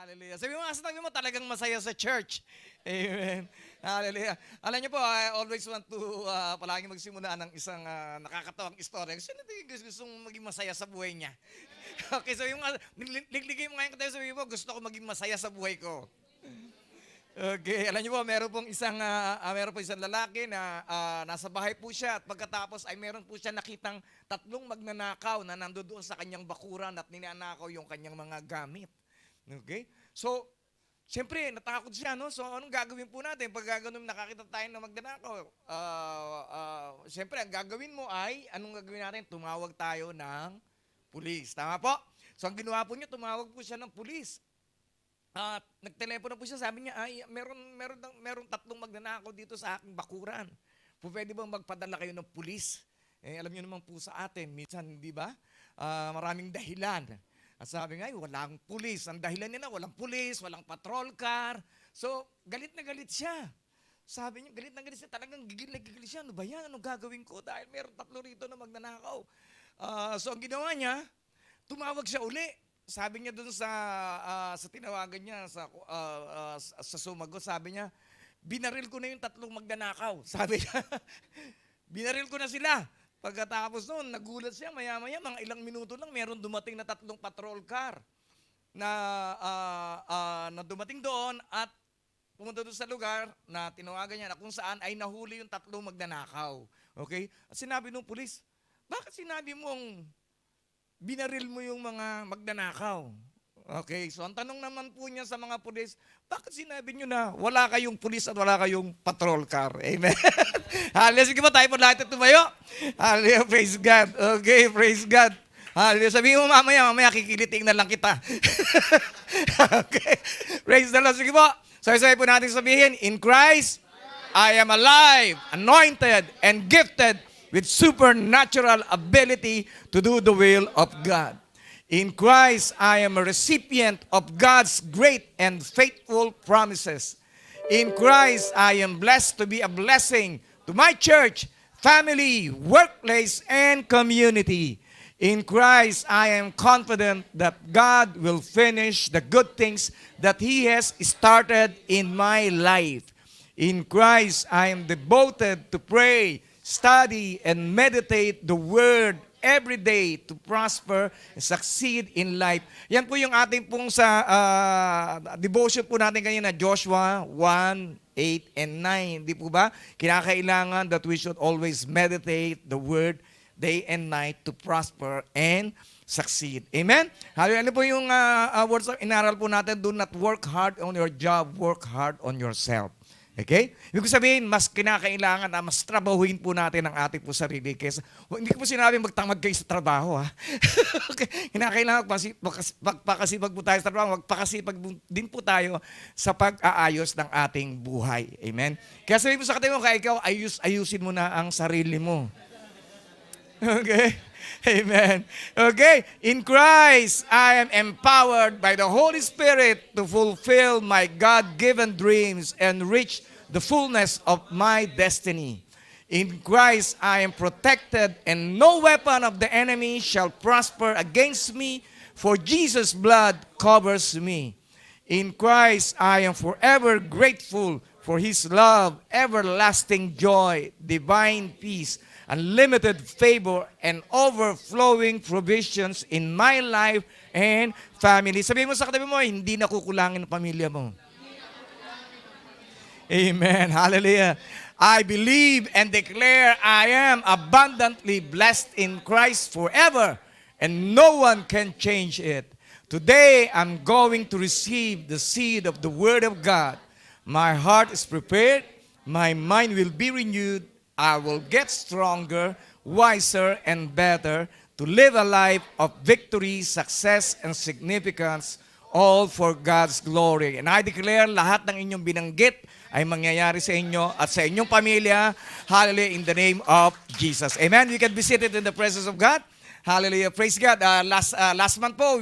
Hallelujah. Sabi mo talagang masaya sa church. Amen. Hallelujah. Alam niyo po, I always want to palagi magsimula ng isang nakakatawang istorya. Sino gustong maging masaya sa buhay niya? Okay, sabi mo, ligligay mo ngayon tayo, sabi mo, gusto ko maging masaya sa buhay ko. Okay, alam niyo po, meron po isang lalaki na nasa bahay po siya at pagkatapos ay meron po siya nakitang tatlong magnanakaw na nandoon sa kanyang bakuran at ninanakaw yung kanyang mga gamit. Okay? So, siyempre, natakot siya, no? So, anong gagawin po natin pag gagawin nakakita tayo ng magnanakaw? Siyempre, ang gagawin mo ay, anong gagawin natin? Tumawag tayo ng pulis. Tama po? So, ang ginawa po niya, tumawag po siya ng pulis. At nagtelepono po siya, sabi niya, ay, meron tatlong magnanakaw dito sa aking bakuran. Pwede bang magpadala kayo ng pulis? Eh, alam niyo naman po sa atin, minsan, di ba? Maraming dahilan. At sabi nga, walang pulis. Ang dahilan nila, walang pulis, walang patrol car. So, galit na galit siya. Sabi niya, galit na galit siya. Talagang gigil na gigil siya. Ano ba yan? Anong gagawin ko? Dahil meron tatlo rito na magnanakaw. So, ang ginawa niya, tumawag siya uli. Sabi niya dun sa tinawagan niya, sa sumagot, sabi niya, binaril ko na yung tatlong magnanakaw. Sabi niya, binaril ko na sila. Pagkatapos noon, nagulat siya, maya-maya, mga ilang minuto lang, meron dumating na tatlong patrol car na dumating doon at pumunta doon sa lugar na tinawagan niya na kung saan ay nahuli yung tatlong magnanakaw. Okay? At sinabi nung pulis, bakit sinabi mong binaril mo yung mga magnanakaw? Okay, so ang tanong naman po niya sa mga pulis, bakit sinabi niyo na wala kayong pulis at wala kayong patrol car? Amen. Hallelujah. Sige po, tayo po lahat tumayo. Hallelujah, praise God. Okay, praise God. Hallelujah. Sabihin mo mamaya kikiliting na lang kita. Okay, praise the Lord. Sige po, sabay-sabay po natin sabihin, in Christ, I am alive, anointed, and gifted with supernatural ability to do the will of God. In Christ, I am a recipient of God's great and faithful promises. In Christ, I am blessed to be a blessing to my church, family, workplace, and community. In Christ, I am confident that God will finish the good things that He has started in my life. In Christ, I am devoted to pray, study, and meditate the Word every day to prosper and succeed in life. Yan po yung ating pong sa devotion po natin kanina, Joshua 1, 8, and 9. Di po ba? Kinakailangan that we should always meditate the Word day and night to prosper and succeed. Amen? Ano po yung words of inaral po natin? Do not work hard on your job, work hard on yourself. Okay? Ibig sabihin, mas kinakailangan na mas trabahuin po natin ang ating po sarili. Kesa, hindi ko po sinabi magtamad kayo sa trabaho. Ha? Okay? Kinakailangan magpakasipag po tayo sa trabaho. Magpakasipag din po tayo sa pag-aayos ng ating buhay. Amen? Kaya sabihin mo sa katabi mo, kaya ikaw, ayusin mo na ang sarili mo. Okay? Amen. Okay? In Christ, I am empowered by the Holy Spirit to fulfill my God-given dreams and reach the fullness of my destiny. In Christ, I am protected and no weapon of the enemy shall prosper against me, for Jesus' blood covers me. In Christ, I am forever grateful for His love, everlasting joy, divine peace, unlimited favor, and overflowing provisions in my life and family. Sabihin mo sa katabi mo, hindi nakukulangin ang pamilya mo. Amen. Hallelujah. I believe and declare I am abundantly blessed in Christ forever, and no one can change it. Today, I'm going to receive the seed of the Word of God. My heart is prepared. My mind will be renewed. I will get stronger, wiser, and better to live a life of victory, success, and significance, all for God's glory. And I declare lahat ng inyong binanggit ay mangyayari sa inyo at sa inyong pamilya. Hallelujah, in the name of Jesus. Amen. We can be seated in the presence of God. Hallelujah. Praise God. Last month po,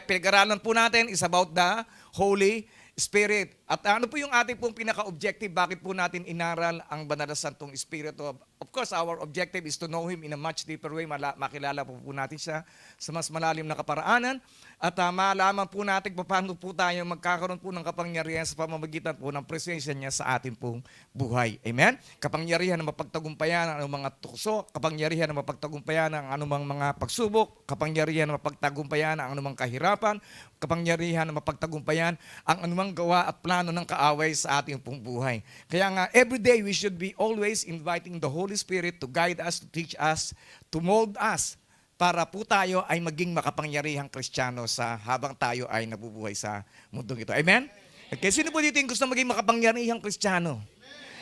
pinag-aralan po natin is about the Holy Spirit. At ano po yung ating pong pinaka-objective? Bakit po natin inaral ang Banal na Santong Espiritu? Of course, our objective is to know Him in a much deeper way. Makilala po natin siya sa mas malalim na kaparaanan. At malaman po natin paano po tayo magkakaroon po ng kapangyarihan sa pamamagitan po ng presensya niya sa ating pong buhay. Amen? Kapangyarihan na mapagtagumpayan ang anumang mga tukso, kapangyarihan na mapagtagumpayan ang anumang mga pagsubok, kapangyarihan na mapagtagumpayan ang anumang kahirapan, kapangyarihan na mapagtagumpayan ang anumang gawa at plano ng kaaway sa ating pong buhay. Kaya nga, every day we should be always inviting the Holy Spirit to guide us, to teach us, to mold us, para po tayo ay maging makapangyarihang Kristiyano sa habang tayo ay nabubuhay sa mundong ito. Amen? Okay, sino po dito yung gusto maging makapangyarihang Kristiyano?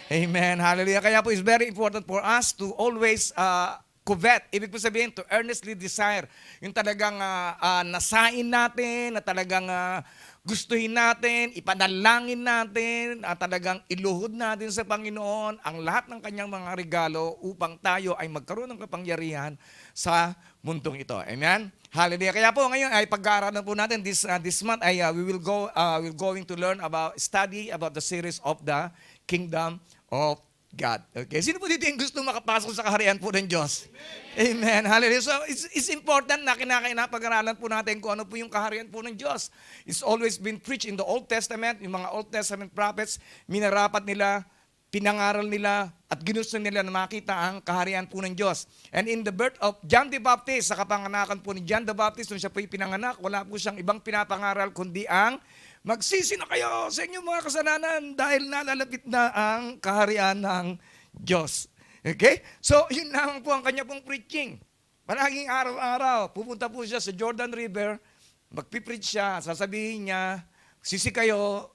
Amen. Hallelujah. Kaya po it's very important for us to always covet. Ibig po sabihin, to earnestly desire. Yung talagang nasain natin, na talagang gustuhin natin, ipanalangin natin, talagang iluhod natin sa Panginoon ang lahat ng kanyang mga regalo upang tayo ay magkaroon ng kapangyarihan sa mundong ito. Amen? Hallelujah. Kaya po ngayon ay pag-aaralan po natin this month ay we're going to learn study about the series of the Kingdom of God. Okay. Sino po dito yung gusto makapasok sa kaharian po ng Diyos? Amen. Hallelujah. So, it's important na pag-aralan po natin kung ano po yung kaharian po ng Diyos. It's always been preached in the Old Testament. Yung mga Old Testament prophets, minarapat nila, pinangaral nila, at ginusto nila na makita ang kaharian po ng Diyos. And in the birth of John the Baptist, sa kapanganakan po ni John the Baptist, nung siya po pinanganak, wala po siyang ibang pinapangaral kundi ang magsisi na kayo sa inyong mga kasalanan dahil nalalapit na ang kaharian ng Diyos. Okay? So, yun lang po ang kanya pong preaching. Palaging araw-araw, pupunta po siya sa Jordan River, magpipreach siya, sasabihin niya, sisi kayo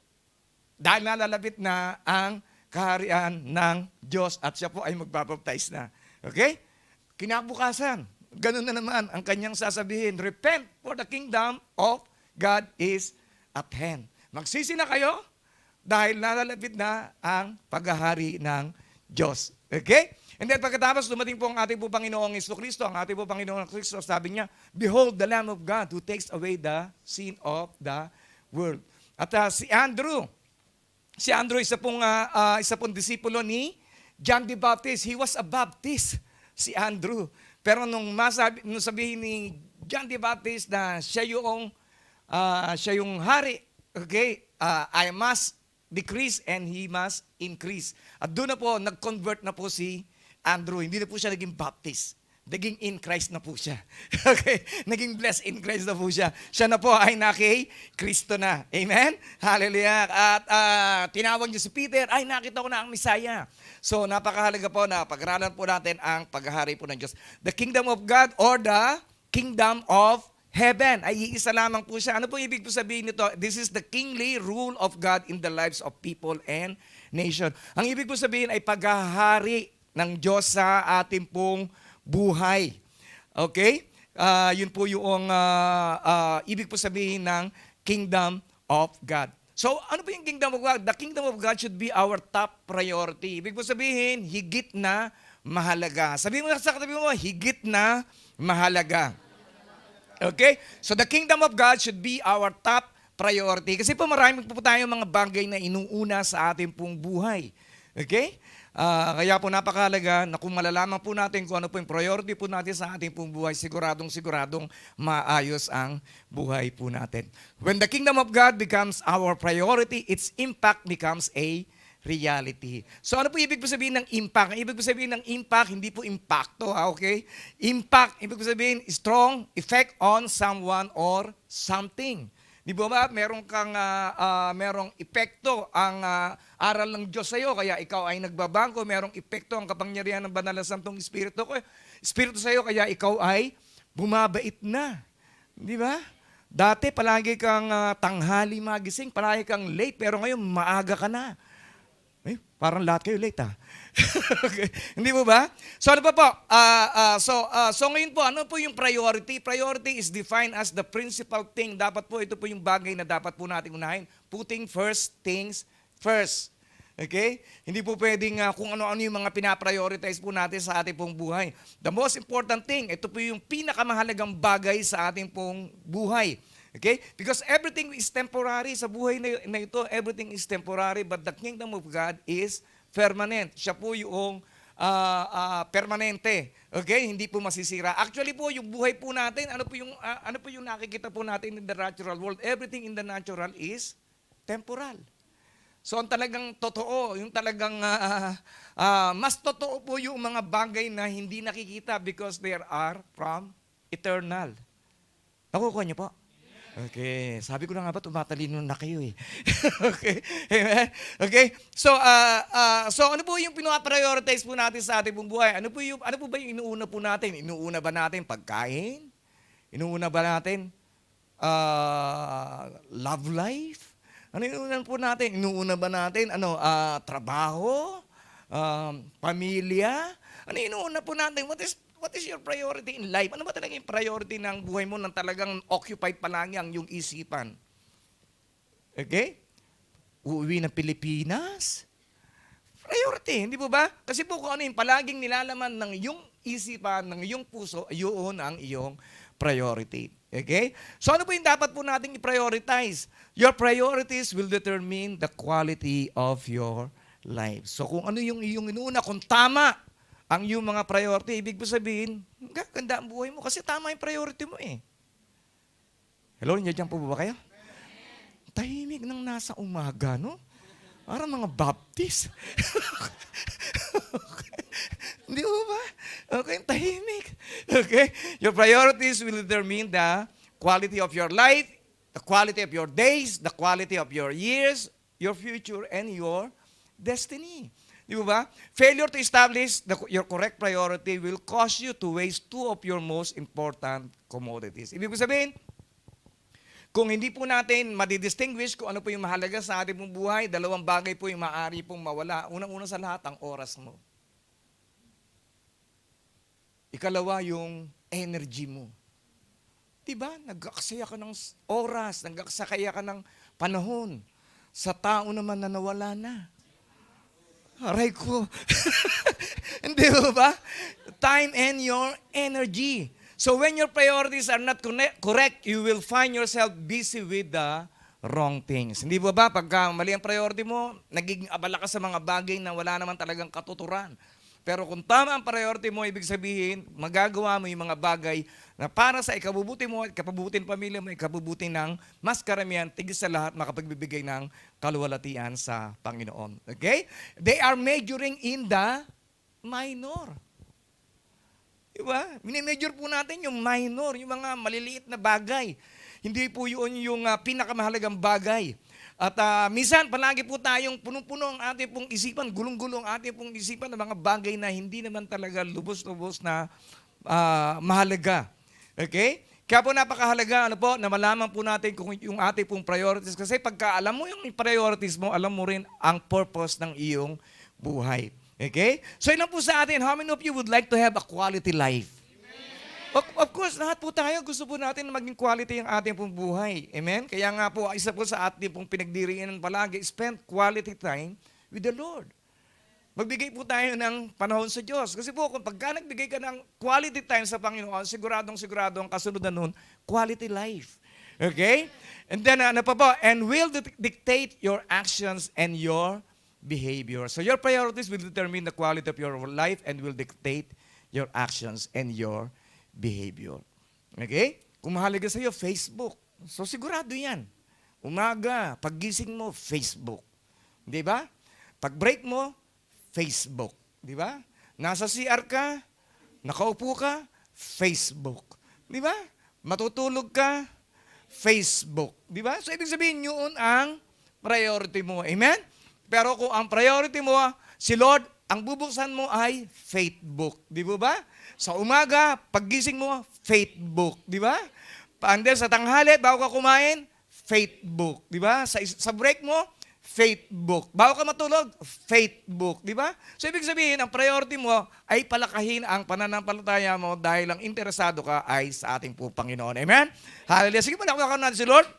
dahil nalalapit na ang kaharian ng Diyos at siya po ay magbabaptize na. Okay? Kinabukasan, ganun na naman ang kanyang sasabihin, repent for the kingdom of God is at hand. Magsisi na kayo dahil nalalapit na ang paghahari ng Diyos. Okay? And then pagkatapos dumating po ang ating po Panginoong Jesucristo, ang ating po Panginoong Kristo, sabi niya, behold the Lamb of God who takes away the sin of the world. At si Andrew, isa pong disipulo ni John the Baptist. He was a Baptist, si Andrew. Pero nung sabihin ni John the Baptist na siya yung hari, okay, I must decrease and he must increase. At doon na po, nag-convert na po si Andrew. Hindi na po siya naging Baptist. Naging in Christ na po siya. Okay? Naging blessed in Christ na po siya. Siya na po ay naki-Kristo na. Amen? Hallelujah. At tinawag niyo si Peter, ay nakita ko na ang Messiah. So napakahalaga po na pag-aralan po natin ang paghahari po ng Diyos. The kingdom of God or the kingdom of heaven ay iisa lamang po siya. Ano po ibig po sabihin nito? This is the kingly rule of God in the lives of people and nation. Ang ibig po sabihin ay paghahari ng Diyos sa ating pong buhay. Okay? Yun po yung ibig po sabihin ng kingdom of God. So, ano po yung kingdom of God? The kingdom of God should be our top priority. Ibig po sabihin, higit na mahalaga. Sabihin mo sa katabi mo, higit na mahalaga. Okay? So, the kingdom of God should be our top priority. Kasi po marami po tayong mga bagay na inuuna sa ating pong buhay. Okay? Kaya po napakahalaga na kung malalaman po natin kung ano po yung priority po natin sa ating pong buhay, siguradong maayos ang buhay po natin. When the kingdom of God becomes our priority, its impact becomes a reality. So ano po ibig po sabihin ng impact? Ang ibig po sabihin ng impact, hindi po impacto, okay? Impact, ibig po sabihin, strong effect on someone or something. Di ba merong epekto ang aral ng Diyos sa iyo, kaya ikaw ay nagbabago, merong epekto ang kapangyarihan ng Banal na Santong Espiritu sa iyo, kaya ikaw ay bumabait na. Di ba? Dati palagi kang tanghali magising, palagi kang late, pero ngayon maaga ka na. Parang lahat kayo late Okay. Hindi mo ba? So ano pa po? So ngayon po, ano po yung priority? Priority is defined as the principal thing. Dapat po, ito po yung bagay na dapat po natin unahin. Putting first things first. Okay? Hindi po pwedeng kung ano-ano yung mga pinaprioritize po natin sa ating pong buhay. The most important thing, ito po yung pinakamahalagang bagay sa ating pong buhay. Okay? Because everything is temporary. Sa buhay na ito, everything is temporary, but the kingdom of God is permanent. Siya po yung permanente. Okay? Hindi po masisira. Actually po, yung buhay po natin, ano po yung nakikita po natin in the natural world? Everything in the natural is temporal. So ang talagang totoo, yung talagang mas totoo po yung mga bagay na hindi nakikita because they are from eternal. Nakukuha niyo po? Okay. Sabi ko na nga ba, tumatalino na kayo eh. Okay. Amen? Okay. So ano po yung pinaprioritize po natin sa ating buhay? Ano po ba yung inuuna po natin? Inuuna ba natin pagkain? Inuuna ba natin love life? Ano inuuna po natin? Inuuna ba natin trabaho? Pamilya? Ano inuuna po natin? What is your priority in life? Ano ba talaga yung priority ng buhay mo nang talagang occupied palagi ang iyong isipan? Okay? Uuwi ng Pilipinas? Priority, hindi po ba? Kasi po kung ano yung palaging nilalaman ng iyong isipan, ng iyong puso, yun ang iyong priority. Okay? So ano po yung dapat po nating i-prioritize? Your priorities will determine the quality of your life. So kung ano yung iyong inuuna, kung tama ang iyong mga priority, ibig po sabihin, ganda ang buhay mo kasi tama yung priority mo eh. Hello, nandiyan po ba kayo? Tahimik nang nasa umaga, no? Parang mga Baptist. Hindi mo ba? Okay, tahimik. Okay? Your priorities will determine the quality of your life, the quality of your days, the quality of your years, your future, and your destiny. Di ba? Failure to establish your correct priority will cause you to waste two of your most important commodities. Ibig sabihin, kung hindi po natin madidistinguish kung ano po yung mahalaga sa ating pong buhay, dalawang bagay po yung maaari pong mawala. Unang-una sa lahat, ang oras mo. Ikalawa, yung energy mo. Diba? Nag-aksaya ka ng oras, nag-aksaya ka ng panahon. Sa tao naman na nawala na. Aray ko. Hindi ba? Time and your energy. So when your priorities are not correct, you will find yourself busy with the wrong things. Hindi ba? Pagka mali ang priority mo, nagiging abala ka sa mga bagay na wala naman talagang katuturan. Pero kung tama ang priority mo, ibig sabihin, magagawa mo yung mga bagay na para sa ikabubuti mo, ikapabubuti ng pamilya mo, ikabubuti ng mas karamihan, tigil sa lahat, makapagbibigay ng kaluwalhatian sa Panginoon. Okay? They are majoring in the minor. Diba? Minimajor po natin yung minor, yung mga maliliit na bagay. Hindi po yun yung pinakamahalagang bagay. At minsan, palagi po tayong punong-puno ang ating pong isipan, gulong-gulong ang ating pong isipan ng mga bagay na hindi naman talaga lubos-lubos na mahalaga. Okay? Kaya po napakahalaga na malaman po natin kung yung ating pong priorities. Kasi pagka alam mo yung priorities mo, alam mo rin ang purpose ng iyong buhay. Okay? So yun lang po sa atin. How many of you would like to have a quality life? Of course, lahat po tayo gusto po natin na maging quality ang ating pong buhay. Amen? Kaya nga po, isa po sa ating pong pinagdiriinan palagi, spend quality time with the Lord. Magbigay po tayo ng panahon sa Diyos. Kasi po, kung pagka nagbigay ka ng quality time sa Panginoon, siguradong ang kasunod na nun, quality life. Okay? And then, and will dictate your actions and your behavior. So your priorities will determine the quality of your life and will dictate your actions and your behavior. Okay? Kung mahalaga sa iyo, Facebook. So sigurado yan. Umaga, paggising mo, Facebook. Di ba? Pag break mo, Facebook. Di ba? Nasa CR ka, nakaupo ka, Facebook. Di ba? Matutulog ka, Facebook. Di ba? So ibig sabihin, yun ang priority mo. Amen? Pero kung ang priority mo, si Lord, ang bubuksan mo ay faithbook. Di ba? Sa umaga, paggising mo, faithbook. Di ba? And then sa tanghali, bago ka kumain, faithbook. Di ba? Sa break mo, faithbook. Bago ka matulog, faithbook. Di ba? So ibig sabihin, ang priority mo ay palakahin ang pananampalataya mo dahil ang interesado ka ay sa ating po Panginoon. Amen? Hallelujah. Sige, palakpakan natin si Lord.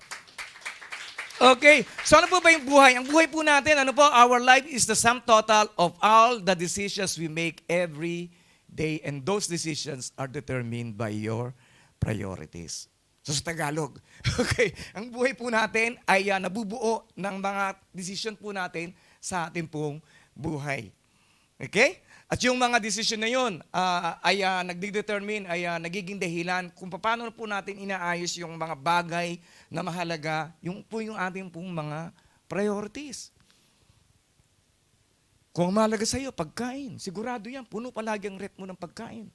Okay. So ano po ba yung buhay? Ang buhay po natin, our life is the sum total of all the decisions we make every day, and those decisions are determined by your priorities. So sa Tagalog. Okay, ang buhay po natin ay nabubuo ng mga decision po natin sa ating pong buhay. Okay? At yung mga decision na yun ay nagdedetermine, ay nagiging dahilan kung paano po natin inaayos yung mga bagay na mahalaga, yung po yung ating pong mga priorities. Kung mahalaga sa iyo, pagkain, sigurado yan, puno palagi ang rep mo ng pagkain.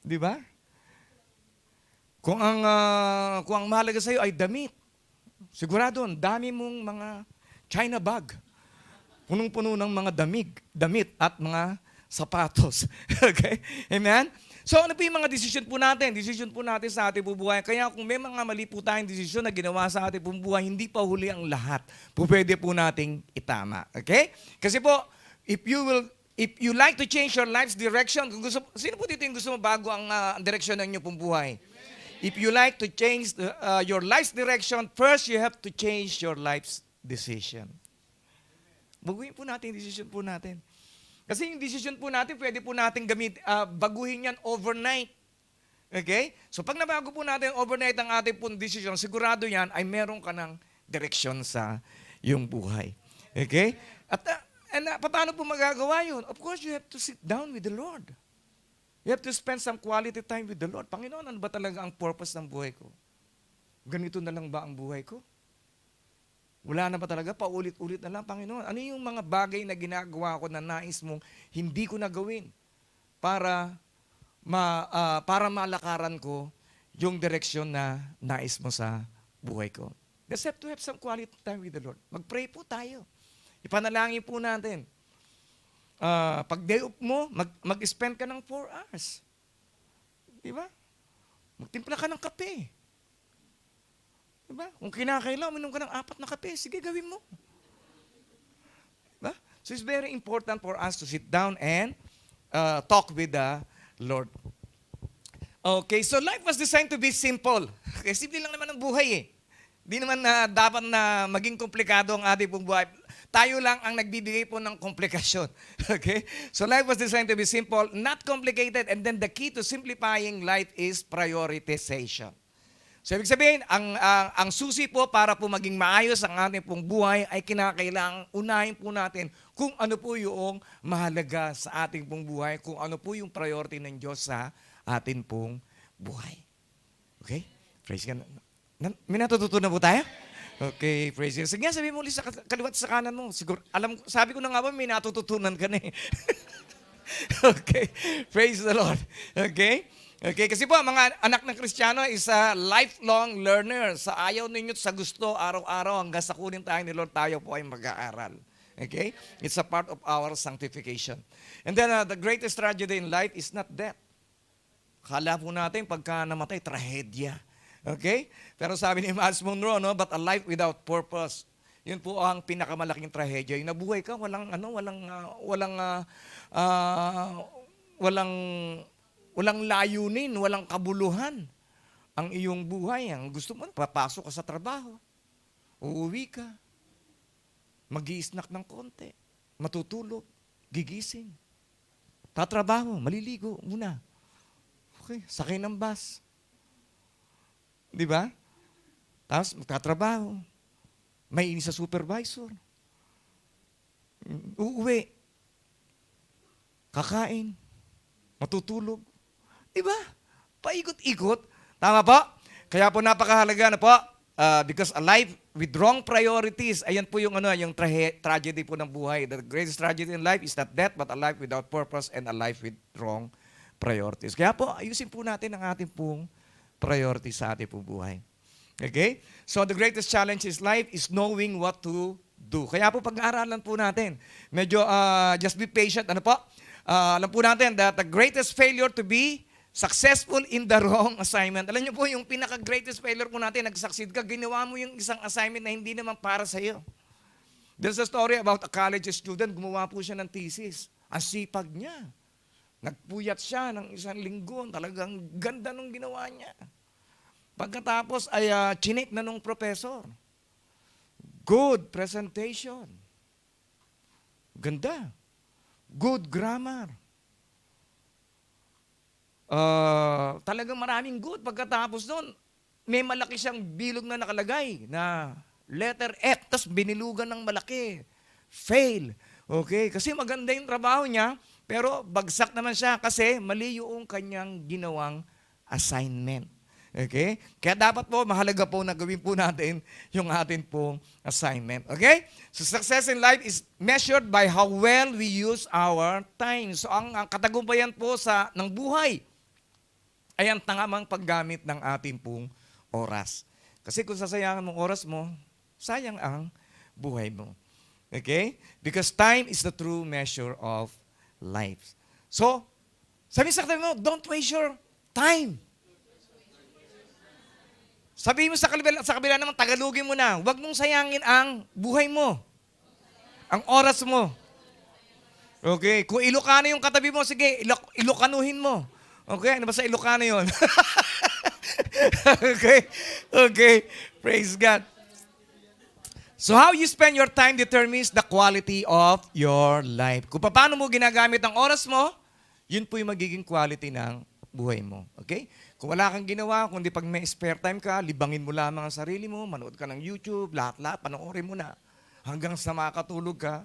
Di ba? Kung ang mahalaga sa iyo ay damit, sigurado, ang dami mong mga China bag. Punong-puno ng mga damit at mga sapatos. Okay? Amen? So ano po yung mga decision po natin? Decision po natin sa ating bubuhay. Kaya kung may mga mali po tayong decision na ginawa sa ating bubuhay, hindi pa huli ang lahat. Pwede po nating itama. Okay? Kasi po, if you like to change your life's direction, sino po dito yung gusto mabago ang direksyon ng inyong pong buhay? If you like to change your life's direction, first you have to change your life's decision. Baguhin po natin yung decision po natin. Kasi yung decision po natin, pwede po natin baguhin yan overnight. Okay? So pag nabago po natin overnight ang ating pong decision, sigurado yan ay meron ka ng direksyon sa iyong buhay. Okay? At paano po magagawa yun? Of course, you have to sit down with the Lord. You have to spend some quality time with the Lord. Panginoon, ano ba talaga ang purpose ng buhay ko? Ganito na lang ba ang buhay ko? Wala na ba talaga? Paulit-ulit na lang, Panginoon. Ano yung mga bagay na ginagawa ko na nais mong hindi ko na gawin para malakaran ko yung direksyon na nais mo sa buhay ko? Just have to have some quality time with the Lord. Mag-pray po tayo. Ipanalangin po natin. Pag day off mo, mag-spend ka ng 4 hours. Di ba? Magtimpla ka ng kape. Diba? Kung kinakailangan, uminom ka ng 4 na kape, sige, gawin mo. Diba? So it's very important for us to sit down and talk with the Lord. Okay, so life was designed to be simple. Okay, simple lang naman ang buhay eh. Hindi naman dapat na maging komplikado ang ating pong buhay. Tayo lang ang nagbibigay po ng komplikasyon. Okay? So life was designed to be simple, not complicated, and then the key to simplifying life is prioritization. So ibig sabihin, ang susi po para po maging maayos ang ating pong buhay ay kinakailangan unahin po natin kung ano po yung mahalaga sa ating pong buhay, kung ano po yung priority ng Diyos sa ating pong buhay. Okay? Praise God. May natututunan po tayo? Okay, praise God. Sige nga, sabihin mo ulit sa kaliwat sa kanan mo. Siguro, sabi ko na nga ba, may natututunan ka na eh. Okay, praise the Lord. Okay? Okay, kasi po, mga anak ng Kristiyano is a lifelong learner. Sa ayaw ninyo sa gusto, araw-araw, hanggang sa kunin tayo ni Lord, tayo po ay mag-aaral. Okay? It's a part of our sanctification. And then, the greatest tragedy in life is not death. Kala po natin, pagka namatay, trahedya. Okay? Pero sabi ni Miles Monroe, no, but a life without purpose. Yun po ang pinakamalaking trahedya. Yung nabuhay ka, walang layunin, walang kabuluhan ang iyong buhay. Ang gusto mo, papasok ka sa trabaho, uuwi ka, mag-i-snack ng konti, matutulog, gigising, tatrabaho, maliligo muna. Okay, sakay ng bus. Di ba? Tapos magtatrabaho, may ini sa supervisor, uuwi, kakain, matutulog. Diba? Paikot-ikot. Tama po? Kaya po napakahalaga na po. Because a life with wrong priorities, ayan po yung tragedy po ng buhay. The greatest tragedy in life is not death, but a life without purpose and a life with wrong priorities. Kaya po, ayusin po natin ang ating pong priorities sa ating pong buhay. Okay? So the greatest challenge in life is knowing what to do. Kaya po pag-aaralan po natin. Medyo just be patient. Ano po? Alam po natin that the greatest failure to be successful in the wrong assignment. Alam niyo po, yung pinaka-greatest failure po natin, nag-succeed ka, ginawa mo yung isang assignment na hindi naman para sa iyo. There's a story about a college student, gumawa po siya ng thesis. Ang sipag niya. Nagpuyat siya ng 1 linggo. Talagang ganda nung ginawa niya. Pagkatapos ay chinik na nung professor. Good presentation. Ganda. Good grammar. talagang maraming good. Pagkatapos nun, may malaki siyang bilog na nakalagay na letter F, tapos binilugan ng malaki. Fail. Okay? Kasi maganda yung trabaho niya, pero bagsak naman siya kasi mali yung kanyang ginawang assignment. Okay? Kaya dapat po, mahalaga po na gawin po natin yung atin pong assignment. Okay? So success in life is measured by how well we use our time. So ang katagumpayan po ng buhay ay ang tangamang paggamit ng ating pong oras. Kasi kung sasayangan mong oras mo, sayang ang buhay mo. Okay? Because time is the true measure of life. So, sabi sa katabi mo, don't waste your time. Sabi mo sa kabila naman, tagalugin mo na, huwag mong sayangin ang buhay mo. Ang oras mo. Okay? Kung Ilocano yung katabi mo, sige, Ilocanuhin mo. Okay? Ano ba sa Ilocano yun? Okay? Okay. Praise God. So how you spend your time determines the quality of your life. Kung paano mo ginagamit ang oras mo, yun po yung magiging quality ng buhay mo. Okay? Kung wala kang ginawa, kundi pag may spare time ka, libangin mo lamang ang sarili mo, manood ka ng YouTube, lahat-lahat, panoorin mo na. Hanggang sa makatulog ka.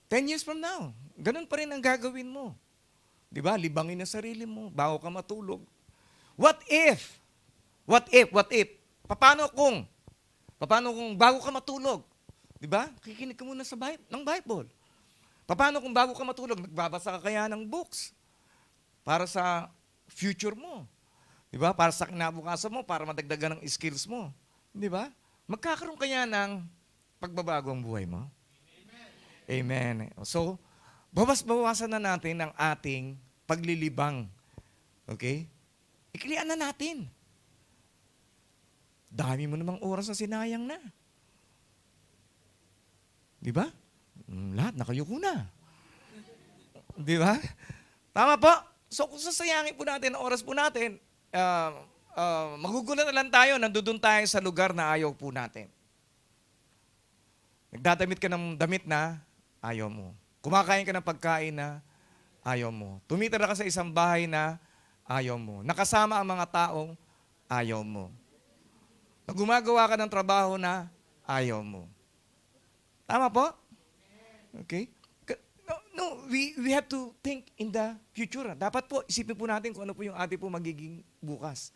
10 years from now, ganun pa rin ang gagawin mo. Di ba? Libangin ang sarili mo bago ka matulog. What if? Paano kung bago ka matulog? Di ba? Kikinig ka muna ng Bible. Paano kung bago ka matulog, nagbabasa ka kaya ng books para sa future mo? Di ba? Para sa kinabukasan mo, para madagdagan ng skills mo. Di ba? Magkakaroon kaya ng pagbabago ang buhay mo? Amen. So, bawasan na natin ang ating paglilibang. Okay? Iklian na natin. Dami mo namang oras na sinayang na. Di ba? Lahat nakayuko na. Di ba? Tama po. So kung sasayangin po natin ang oras po natin, magugulan na lang tayo, nandudun tayo sa lugar na ayaw po natin. Nagdadamit ka ng damit na ayaw mo. Kumakain ka ng pagkain na ayaw mo. Tumitira ka sa isang bahay na ayaw mo. Nakasama ang mga taong ayaw mo. Gumagawa ka ng trabaho na ayaw mo. Tama po? Okay? No, we have to think in the future. Dapat po, isipin po natin kung ano po yung ating po magiging bukas.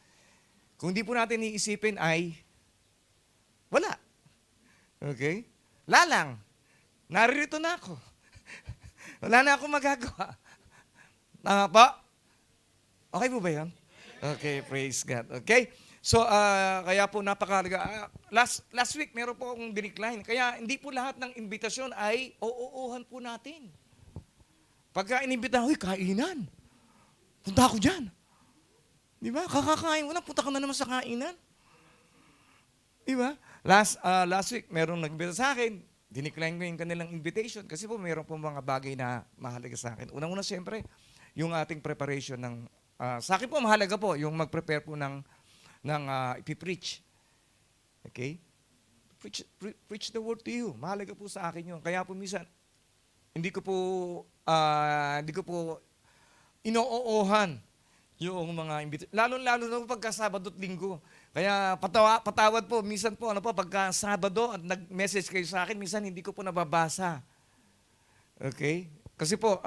Kung hindi po natin iisipin ay wala. Okay? Lalang. Naririto na ako. Wala na akong magagawa. Tama po? Okay po ba yan? Okay, praise God. Okay? So, kaya po napakalaga. Last week, meron po akong dinecline. Kaya hindi po lahat ng imbitasyon ay oo-ohan po natin. Pagka inimbitahan, huy, kainan. Punta ako dyan. Di ba? Kakakain mo na, punta ka na naman sa kainan. Di ba? Last week, merong nag-imbita sa akin. Dinecline ko yung kanilang invitation kasi po meron po mga bagay na mahalaga sa akin. Unang-una, siyempre, yung ating preparation ng... sa akin po, mahalaga po yung mag-prepare po ng ipipreach. Okay? Preach the word to you. Mahalaga po sa akin yun. Kaya po minsan, hindi ko po inoohan yung mga invitation. Lalo na pagka Sabado at Linggo. Kaya patawad po, minsan po, pagka Sabado at nag-message kayo sa akin, minsan hindi ko po nababasa. Okay? Kasi po,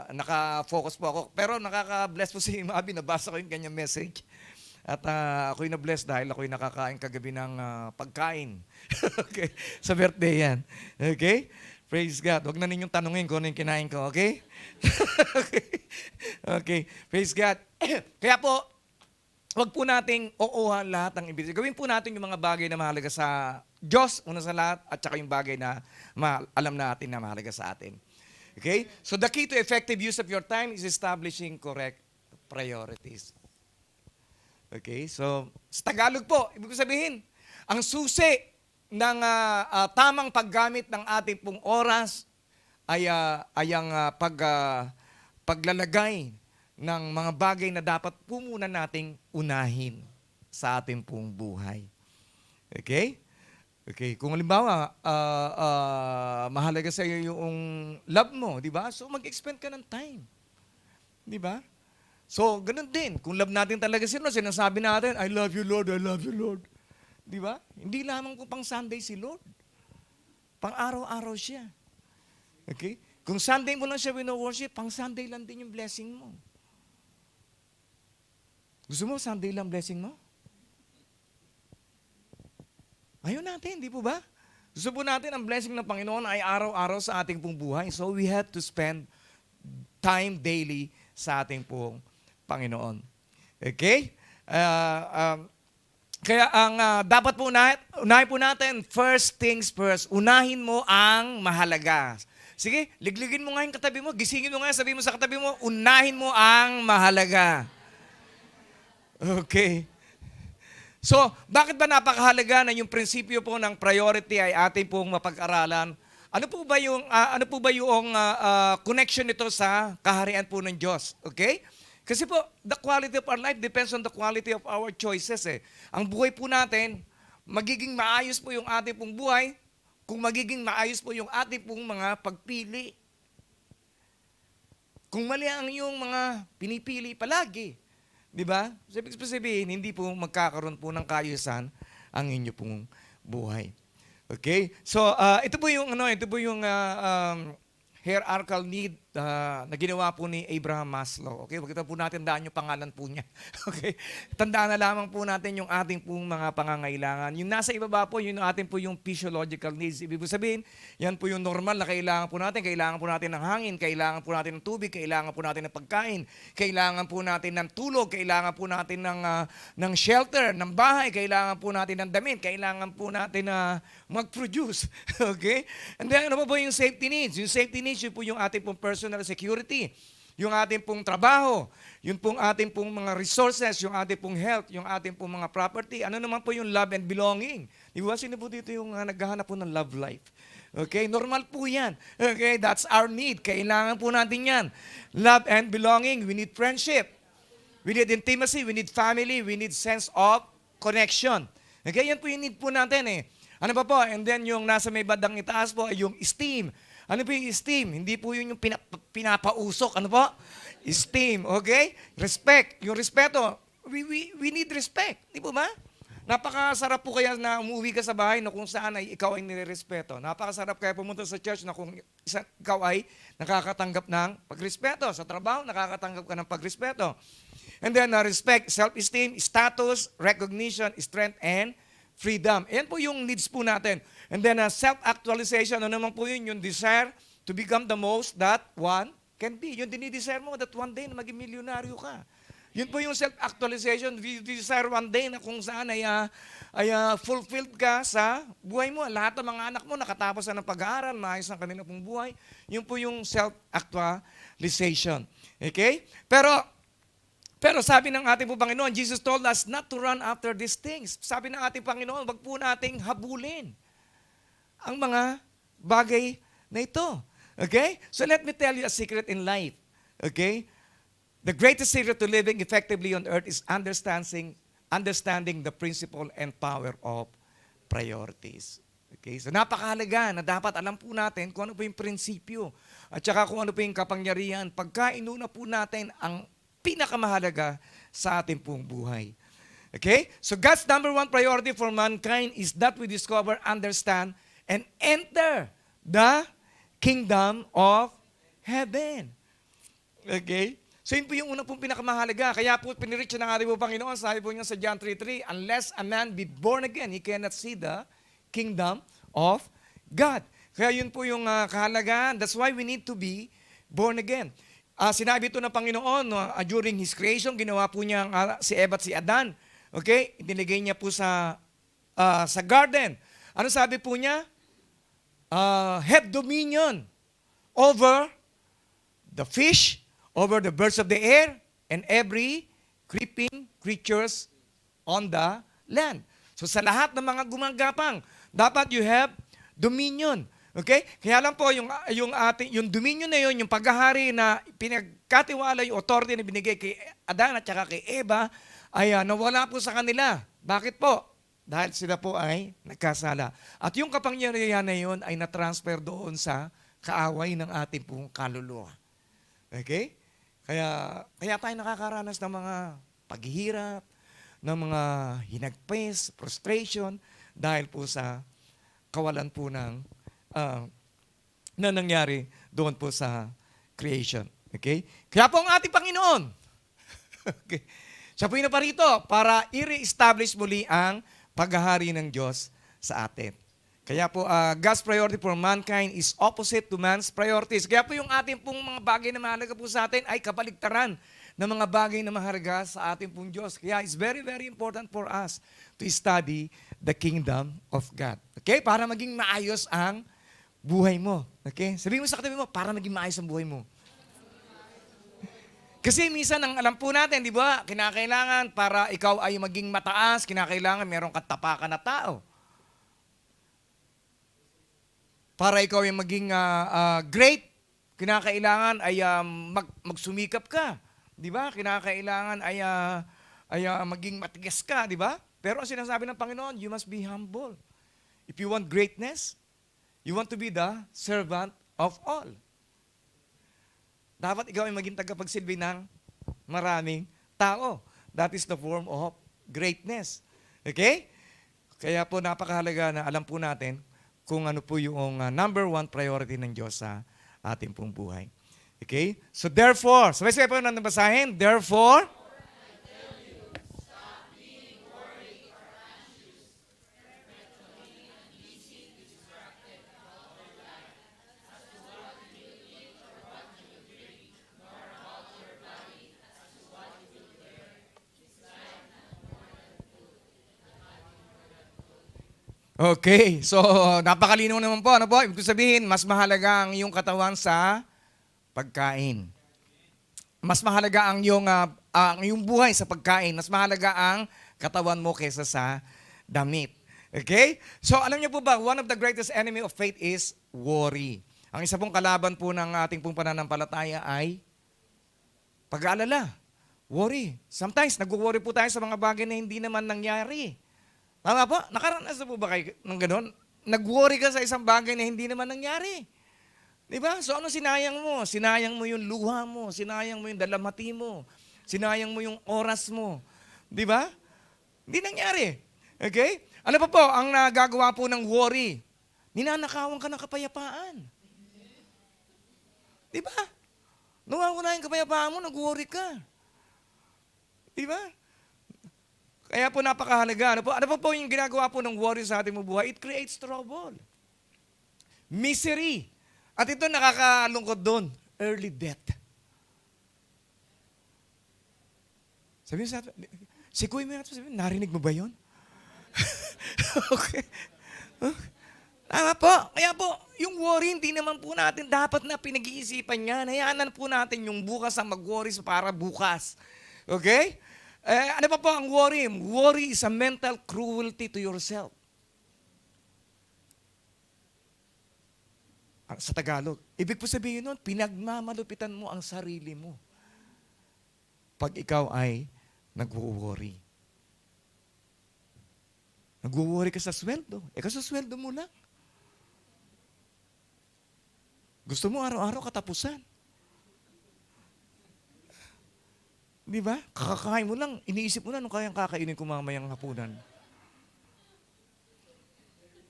naka-focus po ako. Pero nakaka-bless po si Mabi, nabasa ko yung kanyang message. At ako'y na-bless dahil ako'y nakakain kagabi ng pagkain. Okay? Sa birthday yan. Okay? Praise God. Huwag na ninyong tanungin kung ano yung kinain ko. Okay? Okay? Okay. Praise God. Kaya po, huwag po nating oohan lahat ng invitation. Gawin po natin yung mga bagay na mahalaga sa Diyos, una sa lahat, at saka yung bagay na alam natin na mahalaga sa atin. Okay? So the key to effective use of your time is establishing correct priorities. Okay? So, sa Tagalog po, ibig sabihin, ang susi ng tamang paggamit ng ating pong oras ay ang paglalagay ng mga bagay na dapat po muna nating unahin sa ating pong buhay. Okay? Okay, kung halimbawa, mahalaga sa iyo yung love mo, di ba? So mag-expend ka ng time. Di ba? So, ganun din. Kung love natin talaga si Lord, sinasabi natin, I love you, Lord, I love you, Lord. Di ba? Hindi lamang kung pang Sunday si Lord. Pang araw-araw siya. Okay? Kung Sunday mo lang siya wino-worship, pang Sunday lang din yung blessing mo. Gusto mo Sunday lang blessing mo? Ayaw natin, di po ba? Gusto po natin ang blessing ng Panginoon ay araw-araw sa ating pong buhay. So we have to spend time daily sa ating pong Panginoon. Okay? Kaya ang dapat po unahin po natin, first things first. Unahin mo ang mahalaga. Sige, ligligin mo nga yung katabi mo. Gisingin mo nga, sabihin mo sa katabi mo, unahin mo ang mahalaga. Okay. So, bakit ba napakahalaga na yung prinsipyo po ng priority ay ating pong mapag-aralan? Ano po ba yung connection nito sa kaharian po ng Diyos? Okay? Kasi po, the quality of our life depends on the quality of our choices. Ang buhay po natin, magiging maayos po yung ating pong buhay kung magiging maayos po yung ating pong mga pagpili. Kung mali ang iyong mga pinipili palagi, di ba? Ibig sabihin, hindi po magkakaroon po ng kaayusan ang inyo pong buhay. Okay? So, ito po yung hierarchical need na ginawa po ni Abraham Maslow. Okay? Wag po natin tandaan yung pangalan po niya. Okay? Tandaan na lamang po natin yung ating pong mga pangangailangan. Yung nasa ibaba po, yun ating po yung physiological needs. Ibig sabihin, yan po yung normal na kailangan po natin. Kailangan po natin ng hangin, kailangan po natin ng tubig, kailangan po natin ng pagkain, kailangan po natin ng tulog, kailangan po natin ng shelter, ng bahay, kailangan po natin ng damit, kailangan po natin na mag-produce. Okay? And then, ano po yung safety needs? Yung safety needs, yun po yung ating pong personal security, yung ating pong trabaho, yung pong ating pong mga resources, yung ating pong health, yung ating pong mga property. Ano naman po yung love and belonging? Di ba? Sino po dito yung naghahanap po ng love life? Okay? Normal po yan. Okay? That's our need. Kailangan po natin yan. Love and belonging. We need friendship. We need intimacy. We need family. We need sense of connection. Okay? Yan po yung need po natin eh. Ano pa po? And then yung nasa may bandang itaas po ay yung esteem. Ano po yung esteem? Hindi po yun yung pinapausok. Ano po? Esteem, okay? Respect. Yung respeto, we need respect. Di po ba? Napakasarap po kaya na umuwi ka sa bahay na kung saan ay ikaw ay nirerespeto. Napakasarap kaya pumunta sa church na kung ikaw ay nakakatanggap ng pagrespeto. Sa trabaho, nakakatanggap ka ng pagrespeto. And then respect, self-esteem, status, recognition, strength, and freedom. Yan po yung needs po natin. And then self-actualization, ano naman po yun? Yung desire to become the most that one can be. Yung dinidesire mo that one day na maging milyonaryo ka. Yun po yung self-actualization. You desire one day na kung saan ay fulfilled ka sa buhay mo. Lahat ng mga anak mo nakatapos na ng pag-aaral, maayos ang kanila pong buhay. Yun po yung self-actualization. Okay? Pero sabi ng ating po Panginoon, Jesus told us not to run after these things. Sabi ng ating Panginoon, wag po nating habulin ang mga bagay na ito. Okay? So let me tell you a secret in life. Okay? The greatest secret to living effectively on earth is understanding the principle and power of priorities. Okay? So napakahalaga na dapat alam po natin kung ano po yung prinsipyo at saka kung ano po yung kapangyarihan pagka inuna po natin ang pinakamahalaga sa ating pong buhay. Okay? So God's number one priority for mankind is that we discover, understand, and enter the kingdom of heaven. Okay? So yun po yung unang pong pinakamahalaga. Kaya po pinirich ng ating po Panginoon, sabi po niya sa John 3:3, unless a man be born again, he cannot see the kingdom of God. Kaya yun po yung kahalagaan. That's why we need to be born again. Sinabi ito ng Panginoon during His creation, ginawa po niya si Eva at si Adan. Okay? Iniligay niya po sa garden. Ano sabi po niya? Have dominion over the fish, over the birds of the air, and every creeping creatures on the land. So sa lahat ng mga gumagapang, dapat you have dominion. Okay? Kaya lang po, yung dominion na yun, yung paghahari na pinagkatiwala, yung authority na binigay kay Adan at saka kay Eva, ay nawala po sa kanila. Bakit po? Dahil sila po ay nagkasala. At yung kapangyarihan na yun ay na-transfer doon sa kaaway ng ating pong kaluluwa. Okay? Kaya tayo nakakaranas ng mga paghihirap, ng mga hinagpis, frustration, dahil po sa kawalan po ng na nangyari doon po sa creation. Okay? Kaya po ang ating Panginoon, okay, siya po yung naparito para i-re-establish muli ang paghahari ng Diyos sa atin. Kaya po, God's priority for mankind is opposite to man's priorities. Kaya po yung ating pong mga bagay na mahalaga po sa atin ay kabaligtaran ng mga bagay na mahalaga sa ating pong Diyos. Kaya it's very, very important for us to study the kingdom of God. Okay? Para maging maayos ang buhay mo. Okay? Sabihin mo sa katabi mo, para maging maayos ang buhay mo. Kasi minsan ang alam po natin, di ba, kinakailangan para ikaw ay maging mataas, kinakailangan meron katapakan na tao. Para ikaw ay maging great, kinakailangan ay magsumikap ka. Di ba? Kinakailangan ay maging matigas ka, di ba? Pero ang sinasabi ng Panginoon, you must be humble. If you want greatness, you want to be the servant of all. Dapat ikaw ay maging tagapagsilbi ng maraming tao. That is the form of greatness. Okay? Kaya po napakahalaga na alam po natin kung ano po yung number one priority ng Diyos sa ating pong buhay. Okay? So therefore, sabay-sabay po natin basahin, therefore, okay, so napakalinaw naman po. Ano po? Ibig sabihin, mas mahalaga ang iyong katawan sa pagkain. Mas mahalaga ang iyong buhay sa pagkain. Mas mahalaga ang katawan mo kaysa sa damit. Okay? So alam niyo po ba, one of the greatest enemy of faith is worry. Ang isa pong kalaban po ng ating pong pananampalataya ay pag-aalala. Worry. Sometimes, nag-worry po tayo sa mga bagay na hindi naman nangyari. Tama po? Nakaranas na po ba kayo ng gano'n? Nag-worry ka sa isang bagay na hindi naman nangyari. Di ba? So ano sinayang mo? Sinayang mo yung luha mo. Sinayang mo yung dalamhati mo. Sinayang mo yung oras mo. Di ba? Hindi nangyari. Okay? Ano pa po ang nagagawa po ng worry? Ninanakawan ka ng kapayapaan. Di ba? Nawawala yung kapayapaan mo, nag-worry ka. Di ba? Kaya po napakahalaga. Ano po yung ginagawa po ng worry sa ating buhay? It creates trouble. Misery. At ito nakakalungkot doon. Early death. Sabihin sa atin, si Kuya mo sabihin, narinig mo ba yun? Okay. Tama po. Kaya po, yung worry, hindi naman po natin dapat na pinag-iisipan yan. Hayaan po natin yung bukas ang mag-worry para bukas. Okay? Ano pa po ang worry? Worry is a mental cruelty to yourself. Sa Tagalog. Ibig po sabihin nun, pinagmamalupitan mo ang sarili mo. Pag ikaw ay nag-worry. Nag-worry ka sa sweldo. Kasi sweldo mo lang. Gusto mo araw-araw katapusan. Di ba? Kakakain mo lang, iniisip mo na nung kayang kakainin ko mamayang hapunan.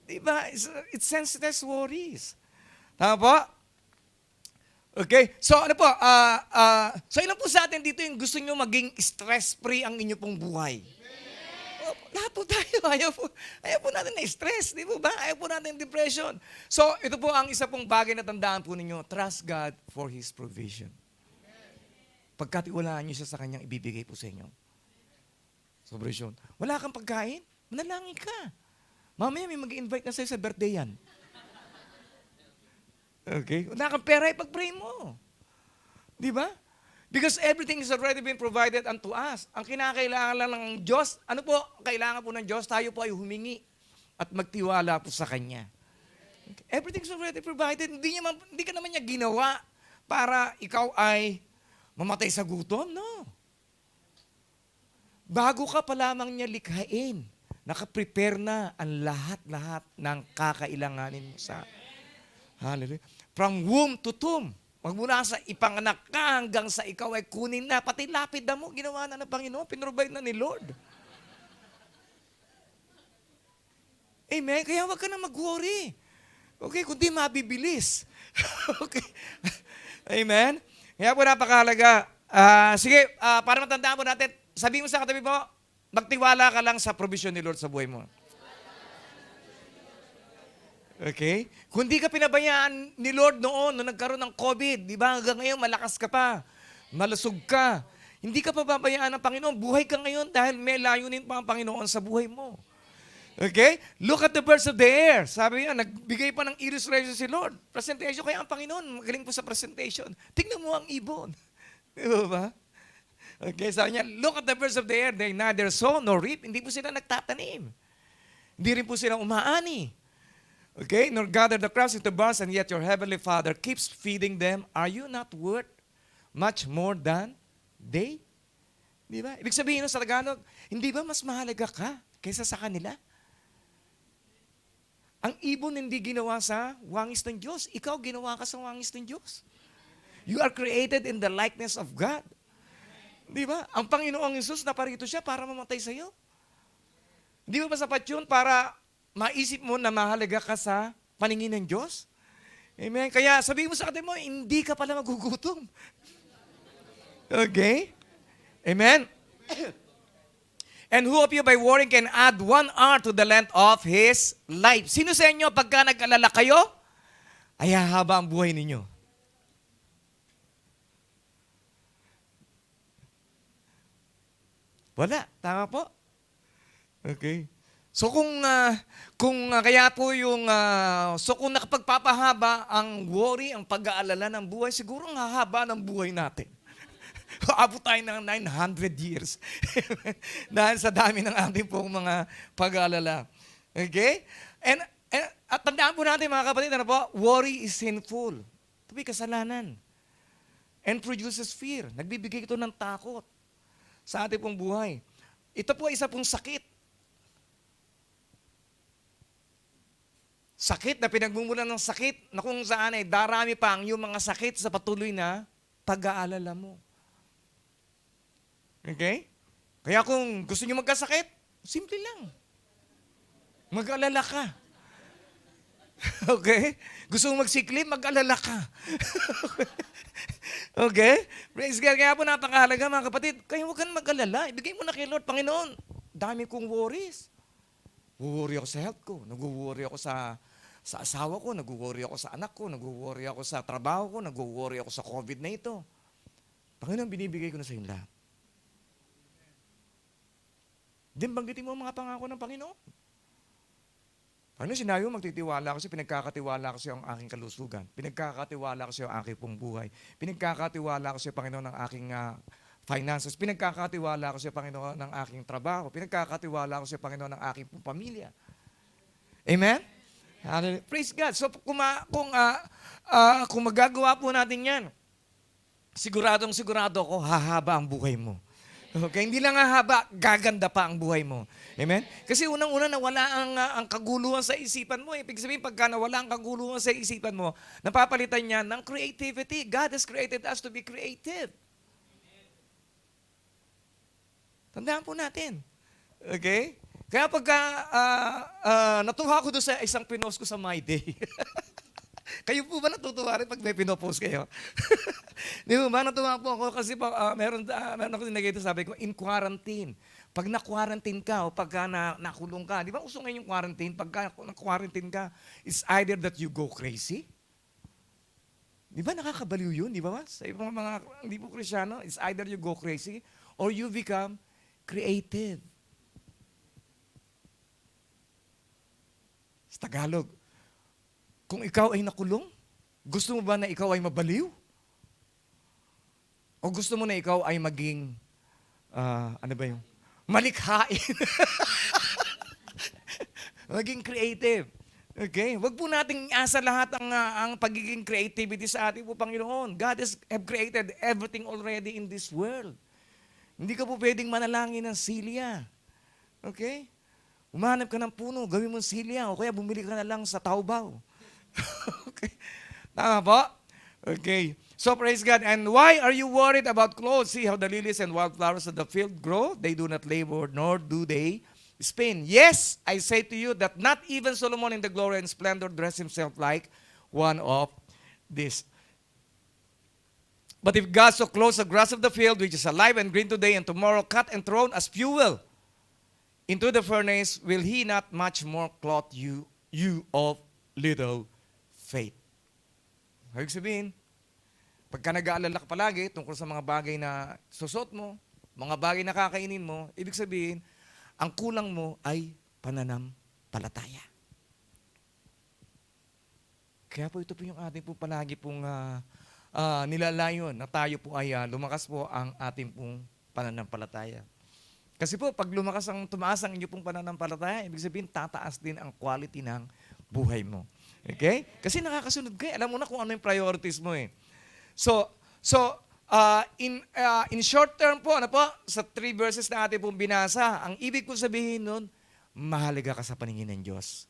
Di ba? It sensitizes worries. Tama po? Okay. So ano po? So ilan po sa atin dito yung gusto nyo maging stress-free ang inyo pong buhay? Lahat po tayo. Ayaw po natin na stress. Di po ba? Ayaw po natin depression. So ito po ang isa pong bagay na tandaan po ninyo. Trust God for His provision. Pagkatiwalaan niyo siya sa kanyang ibibigay po sa inyo. So, provision. Wala kang pagkain? Manalangin ka. Mamaya may mag-invite na sa'yo sa birthday yan. Okay? Wala kang pera, ipag-pray mo. Di ba? Because everything is already been provided unto us. Ang kinakailangan lang ng Diyos, ano po, kailangan po ng Diyos, tayo po ay humingi at magtiwala po sa Kanya. Okay? Everything is already provided. Hindi ka naman niya ginawa para ikaw ay mamatay sa gutom? No. Bago ka pa lamang niya likhain, nakaprepare na ang lahat-lahat ng kakailanganin mo sa... Hallelujah. From womb to tomb. Magmula sa ipanganak ka hanggang sa ikaw ay kunin na, pati lapid na mo, ginawa na ng Panginoon, pinrovide na ni Lord. Amen? Kaya huwag ka na mag-worry. Okay, kundi mabibilis. Okay. Amen? Kaya po napakahalaga. Sige, para matandaan po natin, sabihin mo sa katabi mo, magtiwala ka lang sa provision ni Lord sa buhay mo. Okay? Kung di ka pinabayaan ni Lord noon, nung nagkaroon ng COVID, di ba, hanggang ngayon malakas ka pa, malusog ka, hindi ka pa babayaan ng Panginoon, buhay ka ngayon dahil may layunin pa ang Panginoon sa buhay mo. Okay? Look at the birds of the air. Sabi niya, nagbigay pa ng illustration si Lord. Presentation, kaya ang Panginoon, magaling po sa presentation. Tingnan mo ang ibon. Di ba? Okay, sabi niya, look at the birds of the air. They neither sow nor reap. Hindi po sila nagtatanim. Hindi rin po sila umaani. Okay? Nor gather the crops into barns, and yet your heavenly Father keeps feeding them. Are you not worth much more than they? Di ba? Ibig sabihin sa Tagalog, hindi ba mas mahalaga ka kaysa sa kanila? Ang ibon hindi ginawa sa wangis ng Diyos. Ikaw ginawa ka sa wangis ng Diyos. You are created in the likeness of God. Di ba? Ang Panginoong Hesus, naparito siya para mamatay sa iyo. Hindi ba sapat yun para maisip mo na mahalaga ka sa paningin ng Diyos? Amen? Kaya sabihin mo sa atin mo, hindi ka pala magugutom. Okay? Amen? And who of you by worrying can add 1 hour to the length of his life? Sino sa inyo pagka nag-alala kayo, ay hahaba ang buhay ninyo? Wala. Tama po? Okay. So kaya po yung kung nakapagpapahaba ang worry, ang pag-aalala ng buhay, siguro ang hahaba ng buhay natin. Abot tayo ng 900 years. Dahil sa dami ng ating pong mga pag-aalala. Okay? At tandaan po natin mga kapatid, ano po? Worry is sinful. Ito po'y kasalanan. And produces fear. Nagbibigay ito ng takot sa ating pong buhay. Ito po isa pong sakit. Sakit na pinagmumulan ng sakit na kung saan ay darami pa ang iyong mga sakit sa patuloy na pag-aalala mo. Okay? Kaya kung gusto niyo magkasakit, simple lang. Mag-alala ka. Okay? Gusto mo magsiklim, mag-alala ka. Okay? Praise God. Kaya po napakahalaga mga kapatid. Kaya huwag kang mag-alala. Ibigay mo na kay Lord, Panginoon, dami kong worries. Nag-worry ako sa health ko. Nag-worry ako sa asawa ko. Nag-worry ako sa anak ko. Nag-worry ako sa trabaho ko. Nag-worry ako sa COVID na ito. Panginoon, binibigay ko na sa inyo lahat. Then banggitin mo ang mga pangako ng Panginoon. Panginoon, sinabi mo, magtitiwala ako siya, pinagkakatiwala ko siya ang aking kalusugan. Pinagkakatiwala ko siya ang aking pong buhay. Pinagkakatiwala ko siya, Panginoon, ang aking finances. Pinagkakatiwala ko siya, Panginoon, ng aking trabaho. Pinagkakatiwala ko siya, Panginoon, ng aking pong pamilya. Amen? Hallelujah. Praise God. So kung magagawa po natin yan, sigurado ko, hahaba ang buhay mo. Okay, hindi lang hahaba, gaganda pa ang buhay mo. Amen? Kasi unang-una nawala ang kaguluhan sa isipan mo. Ibig sabihin, pagka nawala ang kaguluhan sa isipan mo, napapalitan niya ng creativity. God has created us to be creative. Tandaan po natin. Okay? Kaya pagka natuwa ko doon sa isang pinost ko sa My Day. Kayo po ba natutuwa rin pag may pinopost kayo? Di ba? Natuwa po ako kasi meron ako sinagay ito, sabi ko, in quarantine. Pag na-quarantine ka o pagka nakulong ka, di ba uso ngayon yung quarantine? Pagka na-quarantine ka, it's either that you go crazy. Di ba nakakabaliw yun? Di ba? Sa ibang mga hindi po Kristyano, it's either you go crazy or you become creative. Sa Tagalog, kung ikaw ay nakulong, gusto mo ba na ikaw ay mabaliw? O gusto mo na ikaw ay maging, malikhain? Maging creative. Okay? Huwag po nating asa lahat ang pagiging creativity sa ating po, Panginoon. God has created everything already in this world. Hindi ka po pwedeng manalangin ng silya. Okay? Umanap ka ng puno, gawin mong silya, o kaya bumili ka na lang sa Taobao. Okay? Tama po? Okay. So praise God. And why are you worried about clothes? See how the lilies and wildflowers of the field grow? They do not labor, nor do they spin. Yes, I say to you that not even Solomon in the glory and splendor dressed himself like one of these. But if God so clothes the grass of the field, which is alive and green today and tomorrow cut and thrown as fuel into the furnace, will He not much more clothe you of little faith? Ibig sabihin, pagka nag-aalala ka palagi tungkol sa mga bagay na susot mo, mga bagay na kakainin mo, ibig sabihin, ang kulang mo ay pananampalataya. Kaya po ito po yung ating po palagi pong nilalayon na tayo po ay lumakas po ang ating pong pananampalataya. Kasi po, pag tumaas ang inyong pong pananampalataya, ibig sabihin, tataas din ang quality ng buhay mo. Okay? Kasi nakakasunod kayo. Alam mo na kung ano yung priorities mo eh. So in short term po, sa 3 verses na ating pong binasa, ang ibig po sabihin nun, mahalaga ka sa paningin ng Diyos.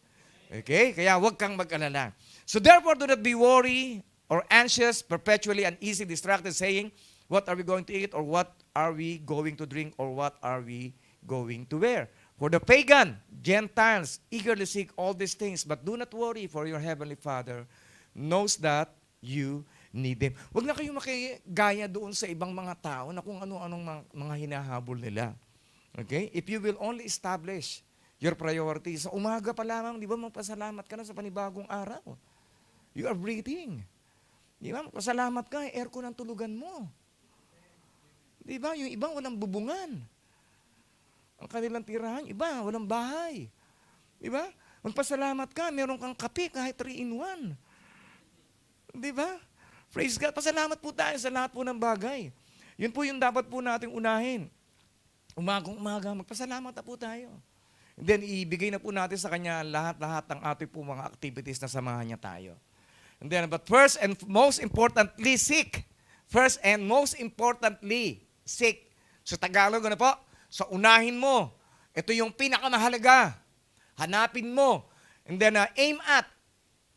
Okay? Kaya huwag kang mag-alala. So therefore, do not be worried or anxious, perpetually uneasy, distracted, saying, what are we going to eat, or what are we going to drink, or what are we going to wear? For the pagan, Gentiles, eagerly seek all these things, but do not worry, for your heavenly Father knows that you need them. Huwag na kayo makigaya doon sa ibang mga tao na kung ano-anong mga hinahabol nila. Okay? If you will only establish your priorities, sa umaga pa lamang, di ba, magpasalamat ka na sa panibagong araw. You are breathing. Di ba? Pasalamat ka, aircon ang tulugan mo. Di ba? Yung ibang walang bubungan. Ang kanilang tirahan, iba, walang bahay. Di ba? Magpasalamat ka, meron kang kape kahit 3-in-1. Di ba? Praise God. Pasalamat po tayo sa lahat po ng bagay. Yun po yung dapat po nating unahin. Umagang-umaga, magpasalamat na po tayo. And then, ibigay na po natin sa Kanya lahat-lahat ng ating po mga activities na samahan niya tayo. And then, but first and most importantly, seek. First and most importantly, seek. So Tagalog, ano po? So unahin mo. Ito yung pinakamahalaga. Hanapin mo. And then, aim at.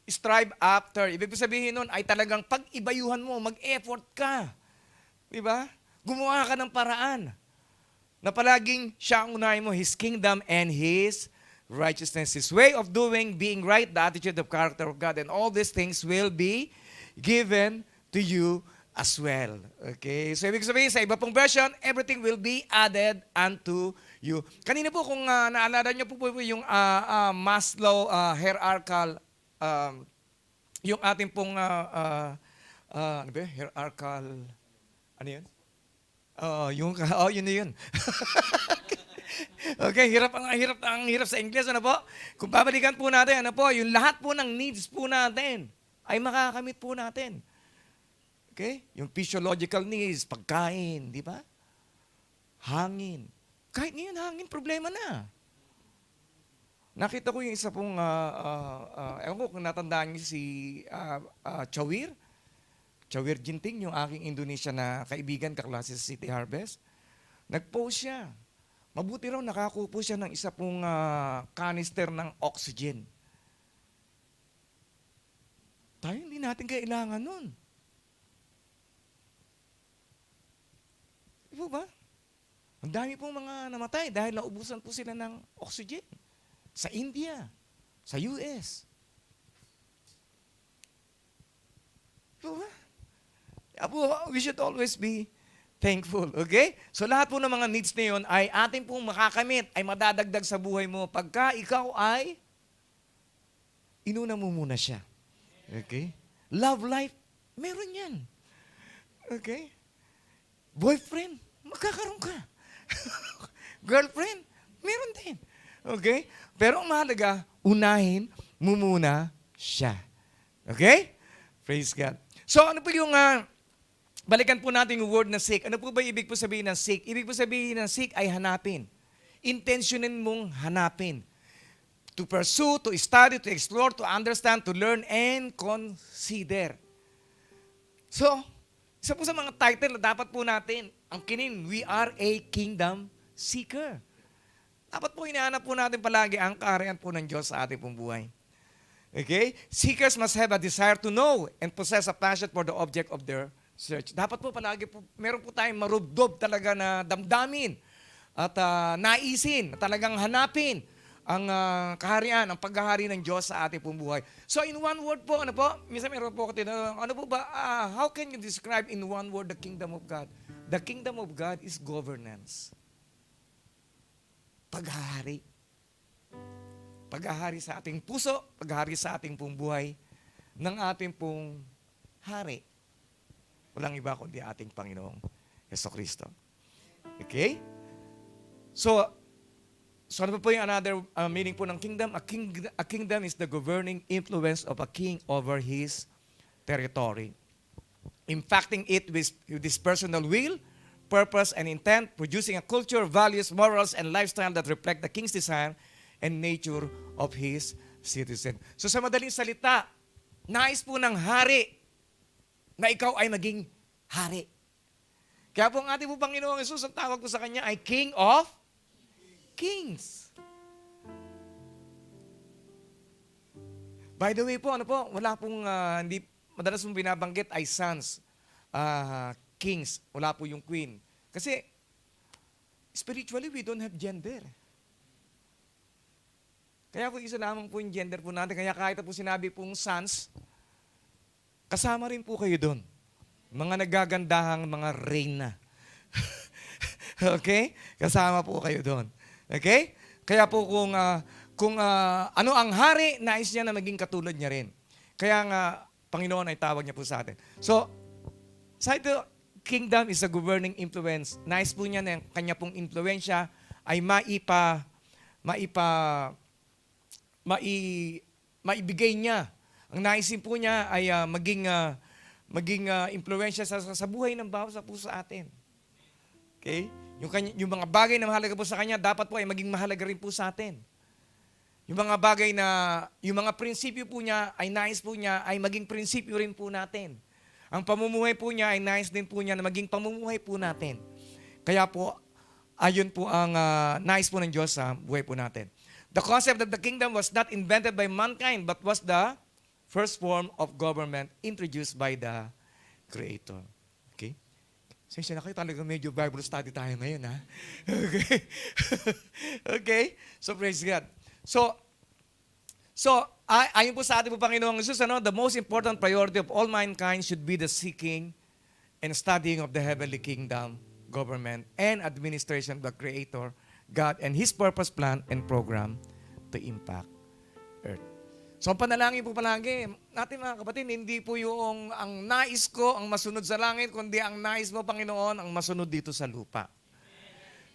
Strive after. Ibig sabihin nun ay talagang pag-ibayuhan mo, mag-effort ka. Diba? Gumawa ka ng paraan. Na palaging siya ang unahin mo, His kingdom and His righteousness, His way of doing, being right, the attitude of character of God, and all these things will be given to you as well. Okay? So, ibig sabihin, sa iba pong version, everything will be added unto you. Kanina po, kung naalala niyo po yung Maslow hierarchical, yung ating pong, ano ba, hierarchical, ano yun? Yun na yun. Okay, ang hirap sa English, ano po? Kung babalikan po natin, ano po, yung lahat po ng needs po natin ay makakamit po natin. Okay? Yung physiological needs, pagkain, di ba? Hangin. Kahit ngayon, hangin, problema na. Nakita ko yung isa pong, ewan ko kung natandaan niyo si Chawir. Chawir Ginting, yung aking Indonesia na kaibigan, kaklase sa City Harvest. Nag-post siya. Mabuti raw nakakupo siya ng isa pong canister ng oxygen. Tayo hindi natin kailangan nun. Di ba? Ang dami pong mga namatay dahil naubusan po sila ng oxygen. Sa India, sa US. Di ba? We should always be thankful. Okay? So lahat po ng mga needs na yun ay ating pong makakamit, ay madadagdag sa buhay mo pagka ikaw ay inuna mo muna siya. Okay? Love life, meron yan. Okay? Boyfriend, magkakaroon ka. Girlfriend, meron din. Okay? Pero ang mahalaga, unahin mo muna siya. Okay? Praise God. So ano po yung, balikan po natin yung word na seek. Ano po ba ibig po sabihin ng seek? Ibig po sabihin ng seek ay hanapin. Intentionin mong hanapin. To pursue, to study, to explore, to understand, to learn, and consider. So, isa po sa mga title na dapat po natin, ang kinin, we are a kingdom seeker. Dapat po hinahanap po natin palagi ang kaharian po ng Diyos sa ating pong buhay. Okay? Seekers must have a desire to know and possess a passion for the object of their Search. Dapat po palagi po, meron po tayong marubdob talaga na damdamin at naisin, talagang hanapin ang kaharian, ang paghahari ng Diyos sa ating pong buhay. So in one word po, ano po? Minsan meron po ako tinanong, ano po ba, how can you describe in one word the kingdom of God? The kingdom of God is governance. Paghahari. Paghahari sa ating puso, paghahari sa ating pong buhay, ng ating pong hari. Walang iba kundi ating Panginoong Jesucristo. Okay? So ano po yung another meaning po ng kingdom? A kingdom is the governing influence of a king over his territory. Impacting it with his personal will, purpose, and intent, producing a culture, values, morals, and lifestyle that reflect the king's desire and nature of his citizen. So sa madaling salita, nais po ng hari na ikaw ay maging hari. Kaya po ang ating po Panginoong Hesus, ang tawag ko sa kanya ay King of Kings. By the way po, ano po, wala pong, hindi, madalas mong binabanggit ay sons, kings, wala po yung queen. Kasi, spiritually, we don't have gender. Kaya po isa lamang po yung gender po natin. Kaya kahit po sinabi pong sons, kasama rin po kayo doon. Mga nagagandahang mga reyna. Okay? Kasama po kayo doon. Okay? Kaya po kung ano ang hari, nais niya na maging katulad niya rin. Kaya nga, Panginoon ay tawag niya po sa atin. So, sa ito, kingdom is a governing influence. Nais po niya na yung kanya pong influensya ay maibigay niya. Ang naisin po niya ay maging impluwensya sa buhay ng bawat sa puso atin. Okay? Yung mga bagay na mahalaga po sa kanya, dapat po ay maging mahalaga rin po sa atin. Yung mga bagay na, yung mga prinsipyo po niya, ay nais po niya, ay maging prinsipyo rin po natin. Ang pamumuhay po niya, ay nais din po niya na maging pamumuhay po natin. Kaya po, ayun po ang nais po ng Diyos sa buhay po natin. The concept of the kingdom was not invented by mankind, but was the first form of government introduced by the Creator. Okay? Sensya na kayo, talaga medyo Bible study tayo ngayon, ha? Okay? Okay? So, praise God. So ayon po sa ating po Panginoong Jesus, the most important priority of all mankind should be the seeking and studying of the heavenly kingdom, government, and administration of the Creator, God, and His purpose, plan, and program to impact earth. So, ang panalangin po palagi, natin mga kapatid, hindi po yung ang nais ko, ang masunod sa langit, kundi ang nais mo, Panginoon, ang masunod dito sa lupa.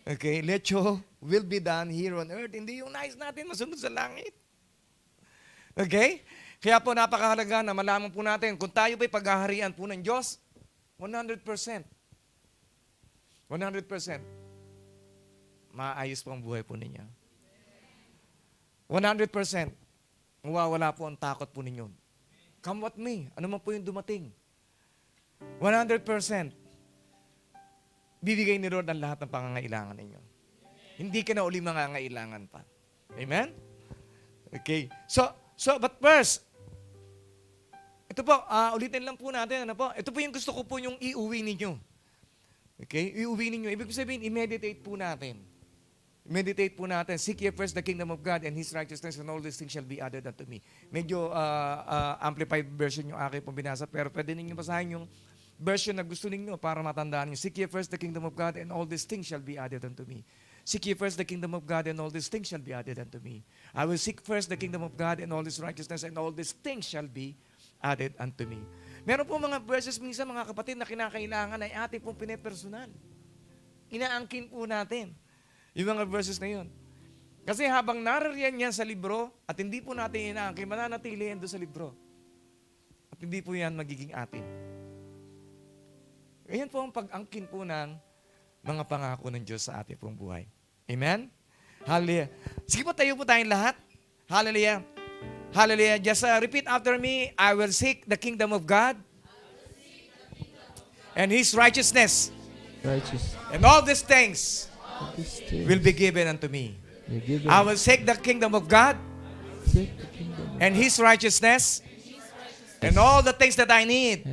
Okay? Let your will be done here on earth. Hindi yung nais natin masunod sa langit. Okay? Kaya po napakahalaga na malaman po natin, kung tayo ba'y paghaharian po ng Diyos, 100%. 100%. Maayos po ang buhay po ninyo. 100%. Mawawala po ang takot po ninyo. Come what may. Ano man po yung dumating. 100%. Bibigay ni Lord ang lahat ng pangangailangan ninyo. Hindi ka na uli mangangailangan pa. Amen? Okay. So, but first, ito po, ulitin lang po natin. Ano po? Ito po yung gusto ko po yung iuwi ninyo. Okay? Iuwi ninyo. Ibig sabihin, i-meditate po natin. Meditate po natin. Seek ye first the kingdom of God and His righteousness, and all these things shall be added unto me. Medyo amplified version yung aking pong binasa, pero pwede ninyo basahin yung version na gusto ninyo para matandaan nyo. Seek ye first the kingdom of God and all these things shall be added unto me. Seek ye first the kingdom of God and all these things shall be added unto me. I will seek first the kingdom of God and all His righteousness, and all these things shall be added unto me. Meron po mga verses minsan, mga kapatid, na kinakailangan ay ating pong pinepersonal. Inaangkin po natin yung mga verses na yun. Kasi habang narariyan yan sa libro at hindi po natin inaangkin, mananatili yan doon sa libro. At hindi po yan magiging atin. Ayan po ang pag-angkin po ng mga pangako ng Diyos sa ating pong buhay. Amen? Hallelujah. Sige po, tayo po tayong lahat. Hallelujah. Hallelujah. Just repeat after me. I will seek the kingdom of God and His righteousness. And all these things will be given unto me. I will seek the kingdom of God and His righteousness and all the things that I need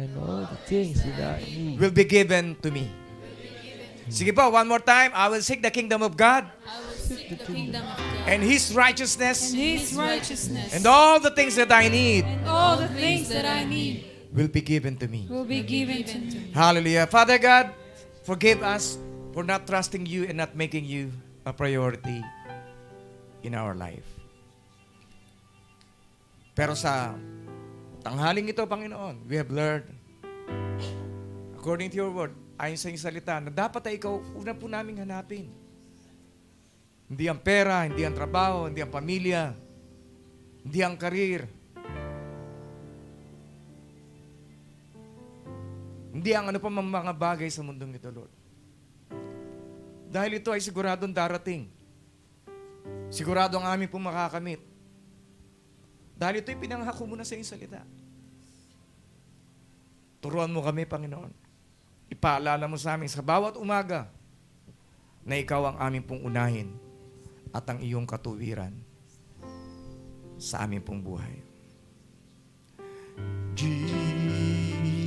things that I need will be given to me. Sige po, one more time. I will seek the kingdom of God I will seek the kingdom of God and His righteousness, and His righteousness, and all the things that I need and all the things that I need will be given to me. will be given to me. Hallelujah. Father God, forgive us for not trusting you and not making you a priority in our life. Pero sa tanghaling ito, Panginoon, we have learned, according to your word, ayon sa iyong salita, na dapat ay ikaw una po naming hanapin. Hindi ang pera, hindi ang trabaho, hindi ang pamilya, hindi ang karir, hindi ang ano pa mang mga bagay sa mundong ito, Lord. Dahil ito ay siguradong darating. Sigurado ang aming pong makakamit. Dahil ito'y pinanghako mo na sa iyong salita. Turuan mo kami, Panginoon. Ipaalala mo sa amin sa bawat umaga na ikaw ang aming pong unahin at ang iyong katuwiran sa aming pong buhay.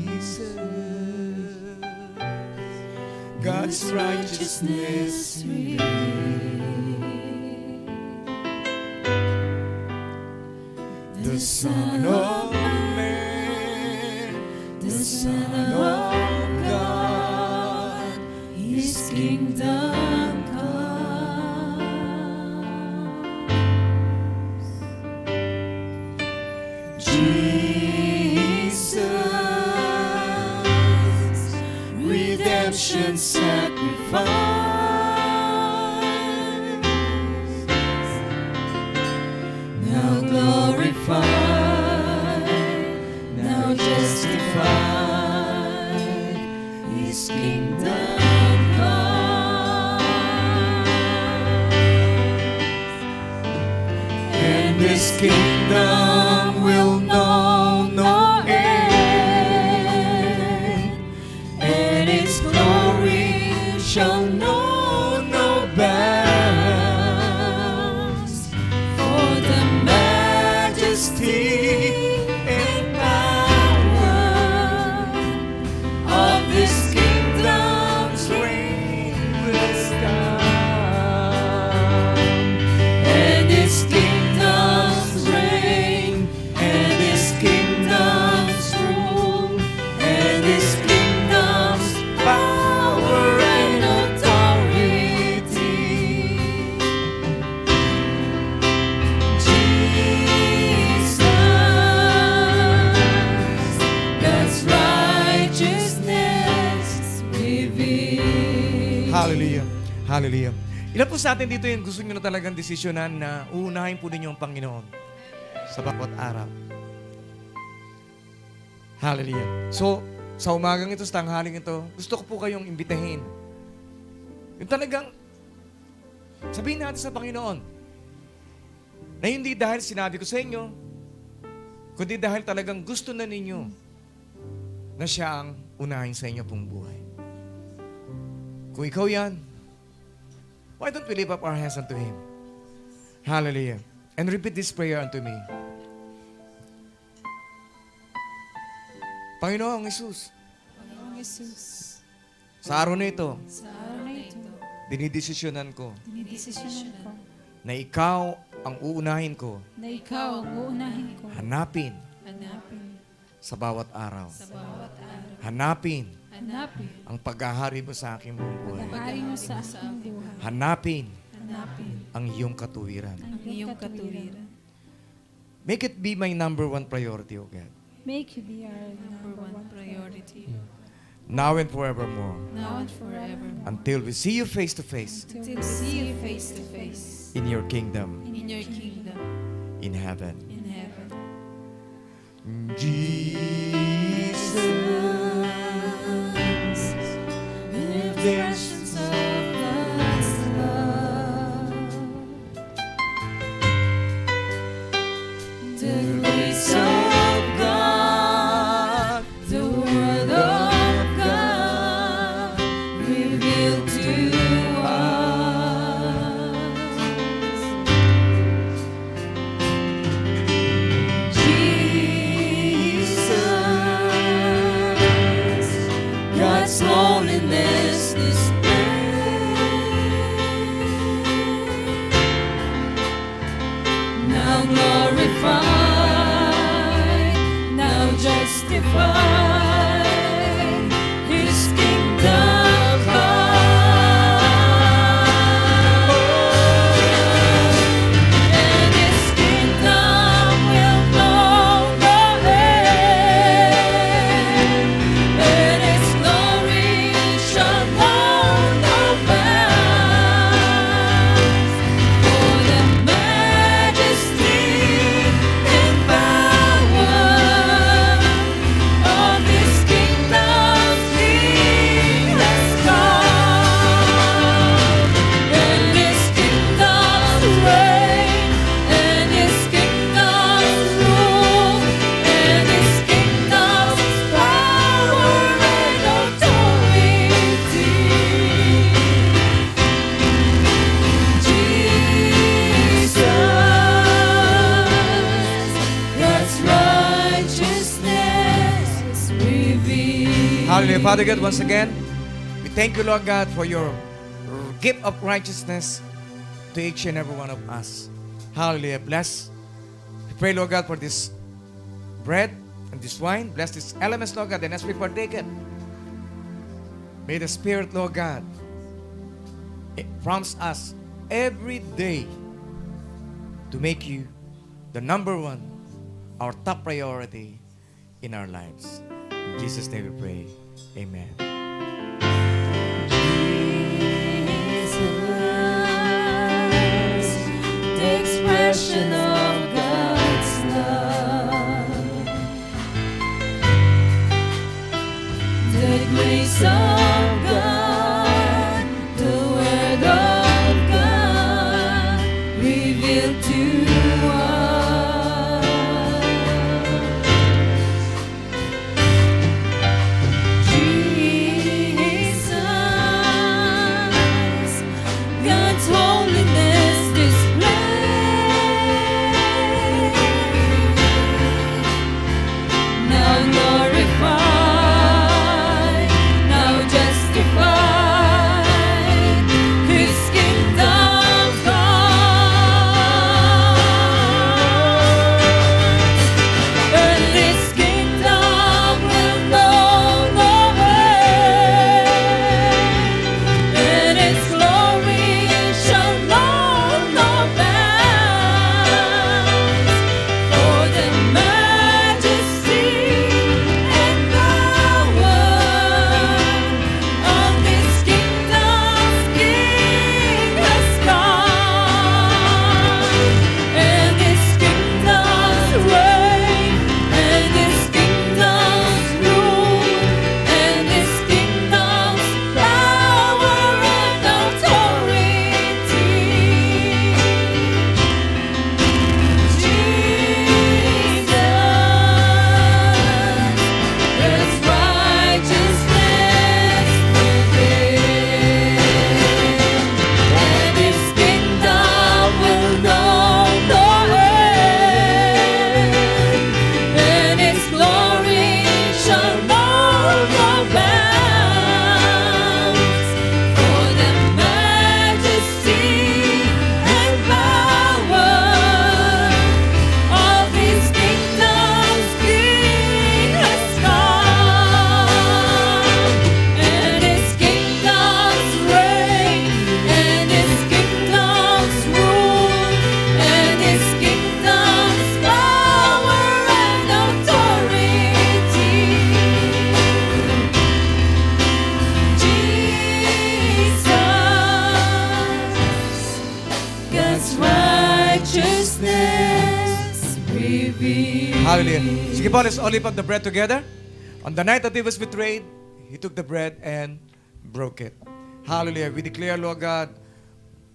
Jesus, God's righteousness the Son of Man, the Son of God, His kingdom comes. Jesus, redemption sacrifice. Now glorified, now justified, His kingdom comes, and His kingdom will know no end, and His glory shall know no bounds, for the majesty and power of this kingdom's reign will stand, and His kingdom's reign, and His kingdom's rule, and His kingdom's power and authority. Jesus, God's righteousness revealed. Hallelujah. Hallelujah. Ilan po sa atin dito yung gusto nyo na talagang desisyonan na uunahin po ninyo ang Panginoon sa bawat araw? Hallelujah. So, sa umagang ito, sa tanghaling ito, gusto ko po kayong imbitahin. Yung talagang, sabihin natin sa Panginoon, na hindi dahil sinabi ko sa inyo, kundi dahil talagang gusto na ninyo na siya ang unahin sa inyo pong buhay. Kung ikaw yan, why don't we lift up our hands unto Him? Hallelujah. And repeat this prayer unto me. Panginoong Jesus, Panginoong Jesus, sa araw na ito, sa araw na ito, dinidesisyonan ko dinidesisyonan ko na ikaw ang uunahin ko na ikaw ang uunahin ko hanapin hanapin sa bawat araw. sa bawat araw. Hanapin Hanapin ang paghahari mo sa aking buong buhay. paghahari mo sa aking buhay. Hanapin Hanapin ang iyong katuwiran. ang iyong katuwiran. Make it be my number one priority, O God. Make you be our Number one priority, Now and forevermore. now and forever. Until we see you face to face Until we see you face to face in your kingdom in your kingdom in heaven. in heaven. Jesus, Expressions of God's love. The grace of God, the word of God revealed to us. Jesus, Hallelujah. Father God, once again, we thank you, Lord God, for your gift of righteousness to each and every one of us. Hallelujah. Bless. We pray, Lord God, for this bread and this wine. Bless these elements, Lord God, and as we partake it, may the Spirit, Lord God, prompts us every day to make you the number one, our top priority in our lives. In Jesus' name we pray. Amen. Jesus, the expression of God's love, the grace of God, the word of God revealed to us. Jesus, God's holiness displayed, now glorified, now justified, His kingdom's gone, and His kingdom will know no end, and His glory shall know no bounds. For the majesty and power of this kingdom's King has come, and His kingdom's reign, and His kingdom's rule, and His kingdom's power and authority. Jesus, His righteousness within, and His kingdom will know no end, and His glory shall know no bounds. For the majesty and power of His kingdom's King has come, and His kingdom's reign, and His kingdom's rule, and His kingdom's power and authority. Jesus, God's righteousness revealed. Hallelujah. Sige po, let's all lift up the bread together. On the night that He was betrayed, He took the bread and broke it. Hallelujah. We declare, Lord God,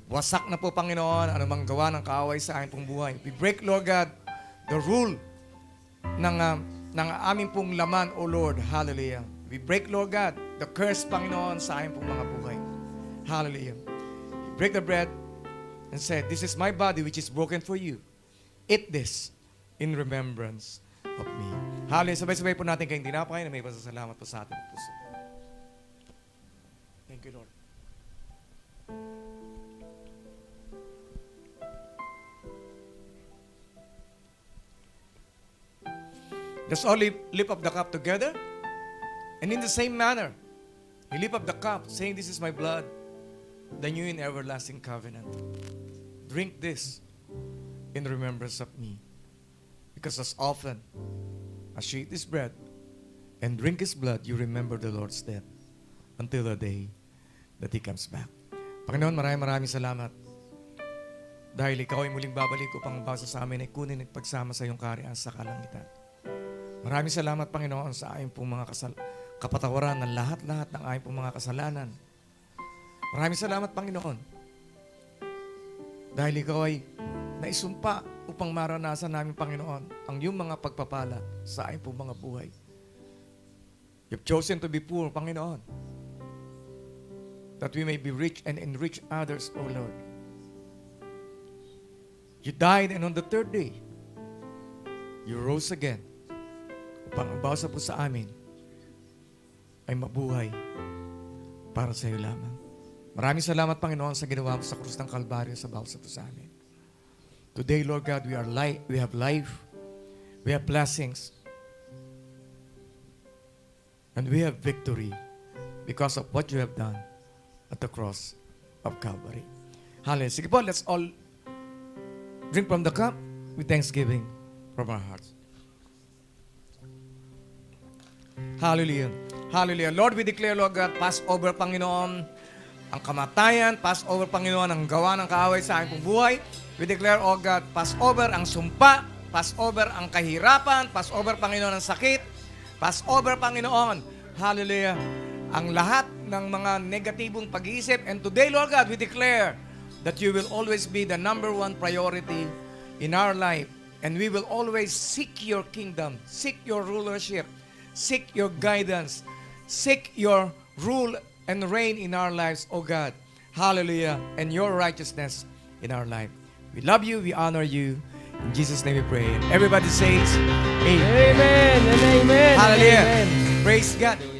wasak na po, Panginoon, anumang gawa ng kaaway sa aming pong buhay. We break, Lord God, the rule ng aming pong laman, O Lord. Hallelujah. We break, Lord God, the curse, Panginoon, sa aming pong mga buhay. Hallelujah. We break the bread and said, "This is my body which is broken for you. Eat this in remembrance of me." Hallelujah. Sabay-sabay po natin kayong tinapay na may pasasalamat po sa ating puso. Thank you, Lord. Let's all lift up the cup together. And in the same manner, He lift up the cup, saying, "This is my blood, the new and everlasting covenant. Drink this in remembrance of me. Because as often as you eat this bread and drink His blood, you remember the Lord's death until the day that He comes back." Panginoon, maraming salamat. Dahil Ikaw ay muling babalik upang basa sa amin ay kunin at pagsama sa iyong kaharian sa kalangitan. Maraming salamat, Panginoon, sa aming pong mga kapatawaran ng lahat-lahat ng aming pong mga kasalanan. Maraming salamat, Panginoon. Dahil Ikaw ay naisumpa upang maranasan namin, Panginoon, ang iyong mga pagpapala sa aming pong mga buhay. You've chosen to be poor, Panginoon, that we may be rich and enrich others, O Lord. You died, and on the third day, you rose again upang ang bawsa po sa amin ay mabuhay para sa iyo lamang. Maraming salamat, Panginoon, sa ginawa mo sa krus ng Kalbaryo sa bawat sa amin. Today, Lord God, we have life, we have blessings, and we have victory because of what you have done at the cross of Calvary. Hallelujah. Sige po, let's all drink from the cup with thanksgiving from our hearts. Hallelujah. Hallelujah. Lord, we declare, Lord God, pass over, Panginoon, ang kamatayan, pass over, Panginoon, ang gawa ng kaaway sa aming buhay. We declare, oh God, pass over ang sumpa, pass over ang kahirapan, pass over, Panginoon, ang sakit, pass over, Panginoon, hallelujah, ang lahat ng mga negatibong pag-iisip. And today, Lord God, we declare that you will always be the number one priority in our life. And we will always seek your kingdom, seek your rulership, seek your guidance, seek your rule and reign in our lives, oh God. Hallelujah. And your righteousness in our life. We love you. We honor you. In Jesus' name we pray. Everybody says, Amen. Amen and amen. Hallelujah. Amen. Praise God.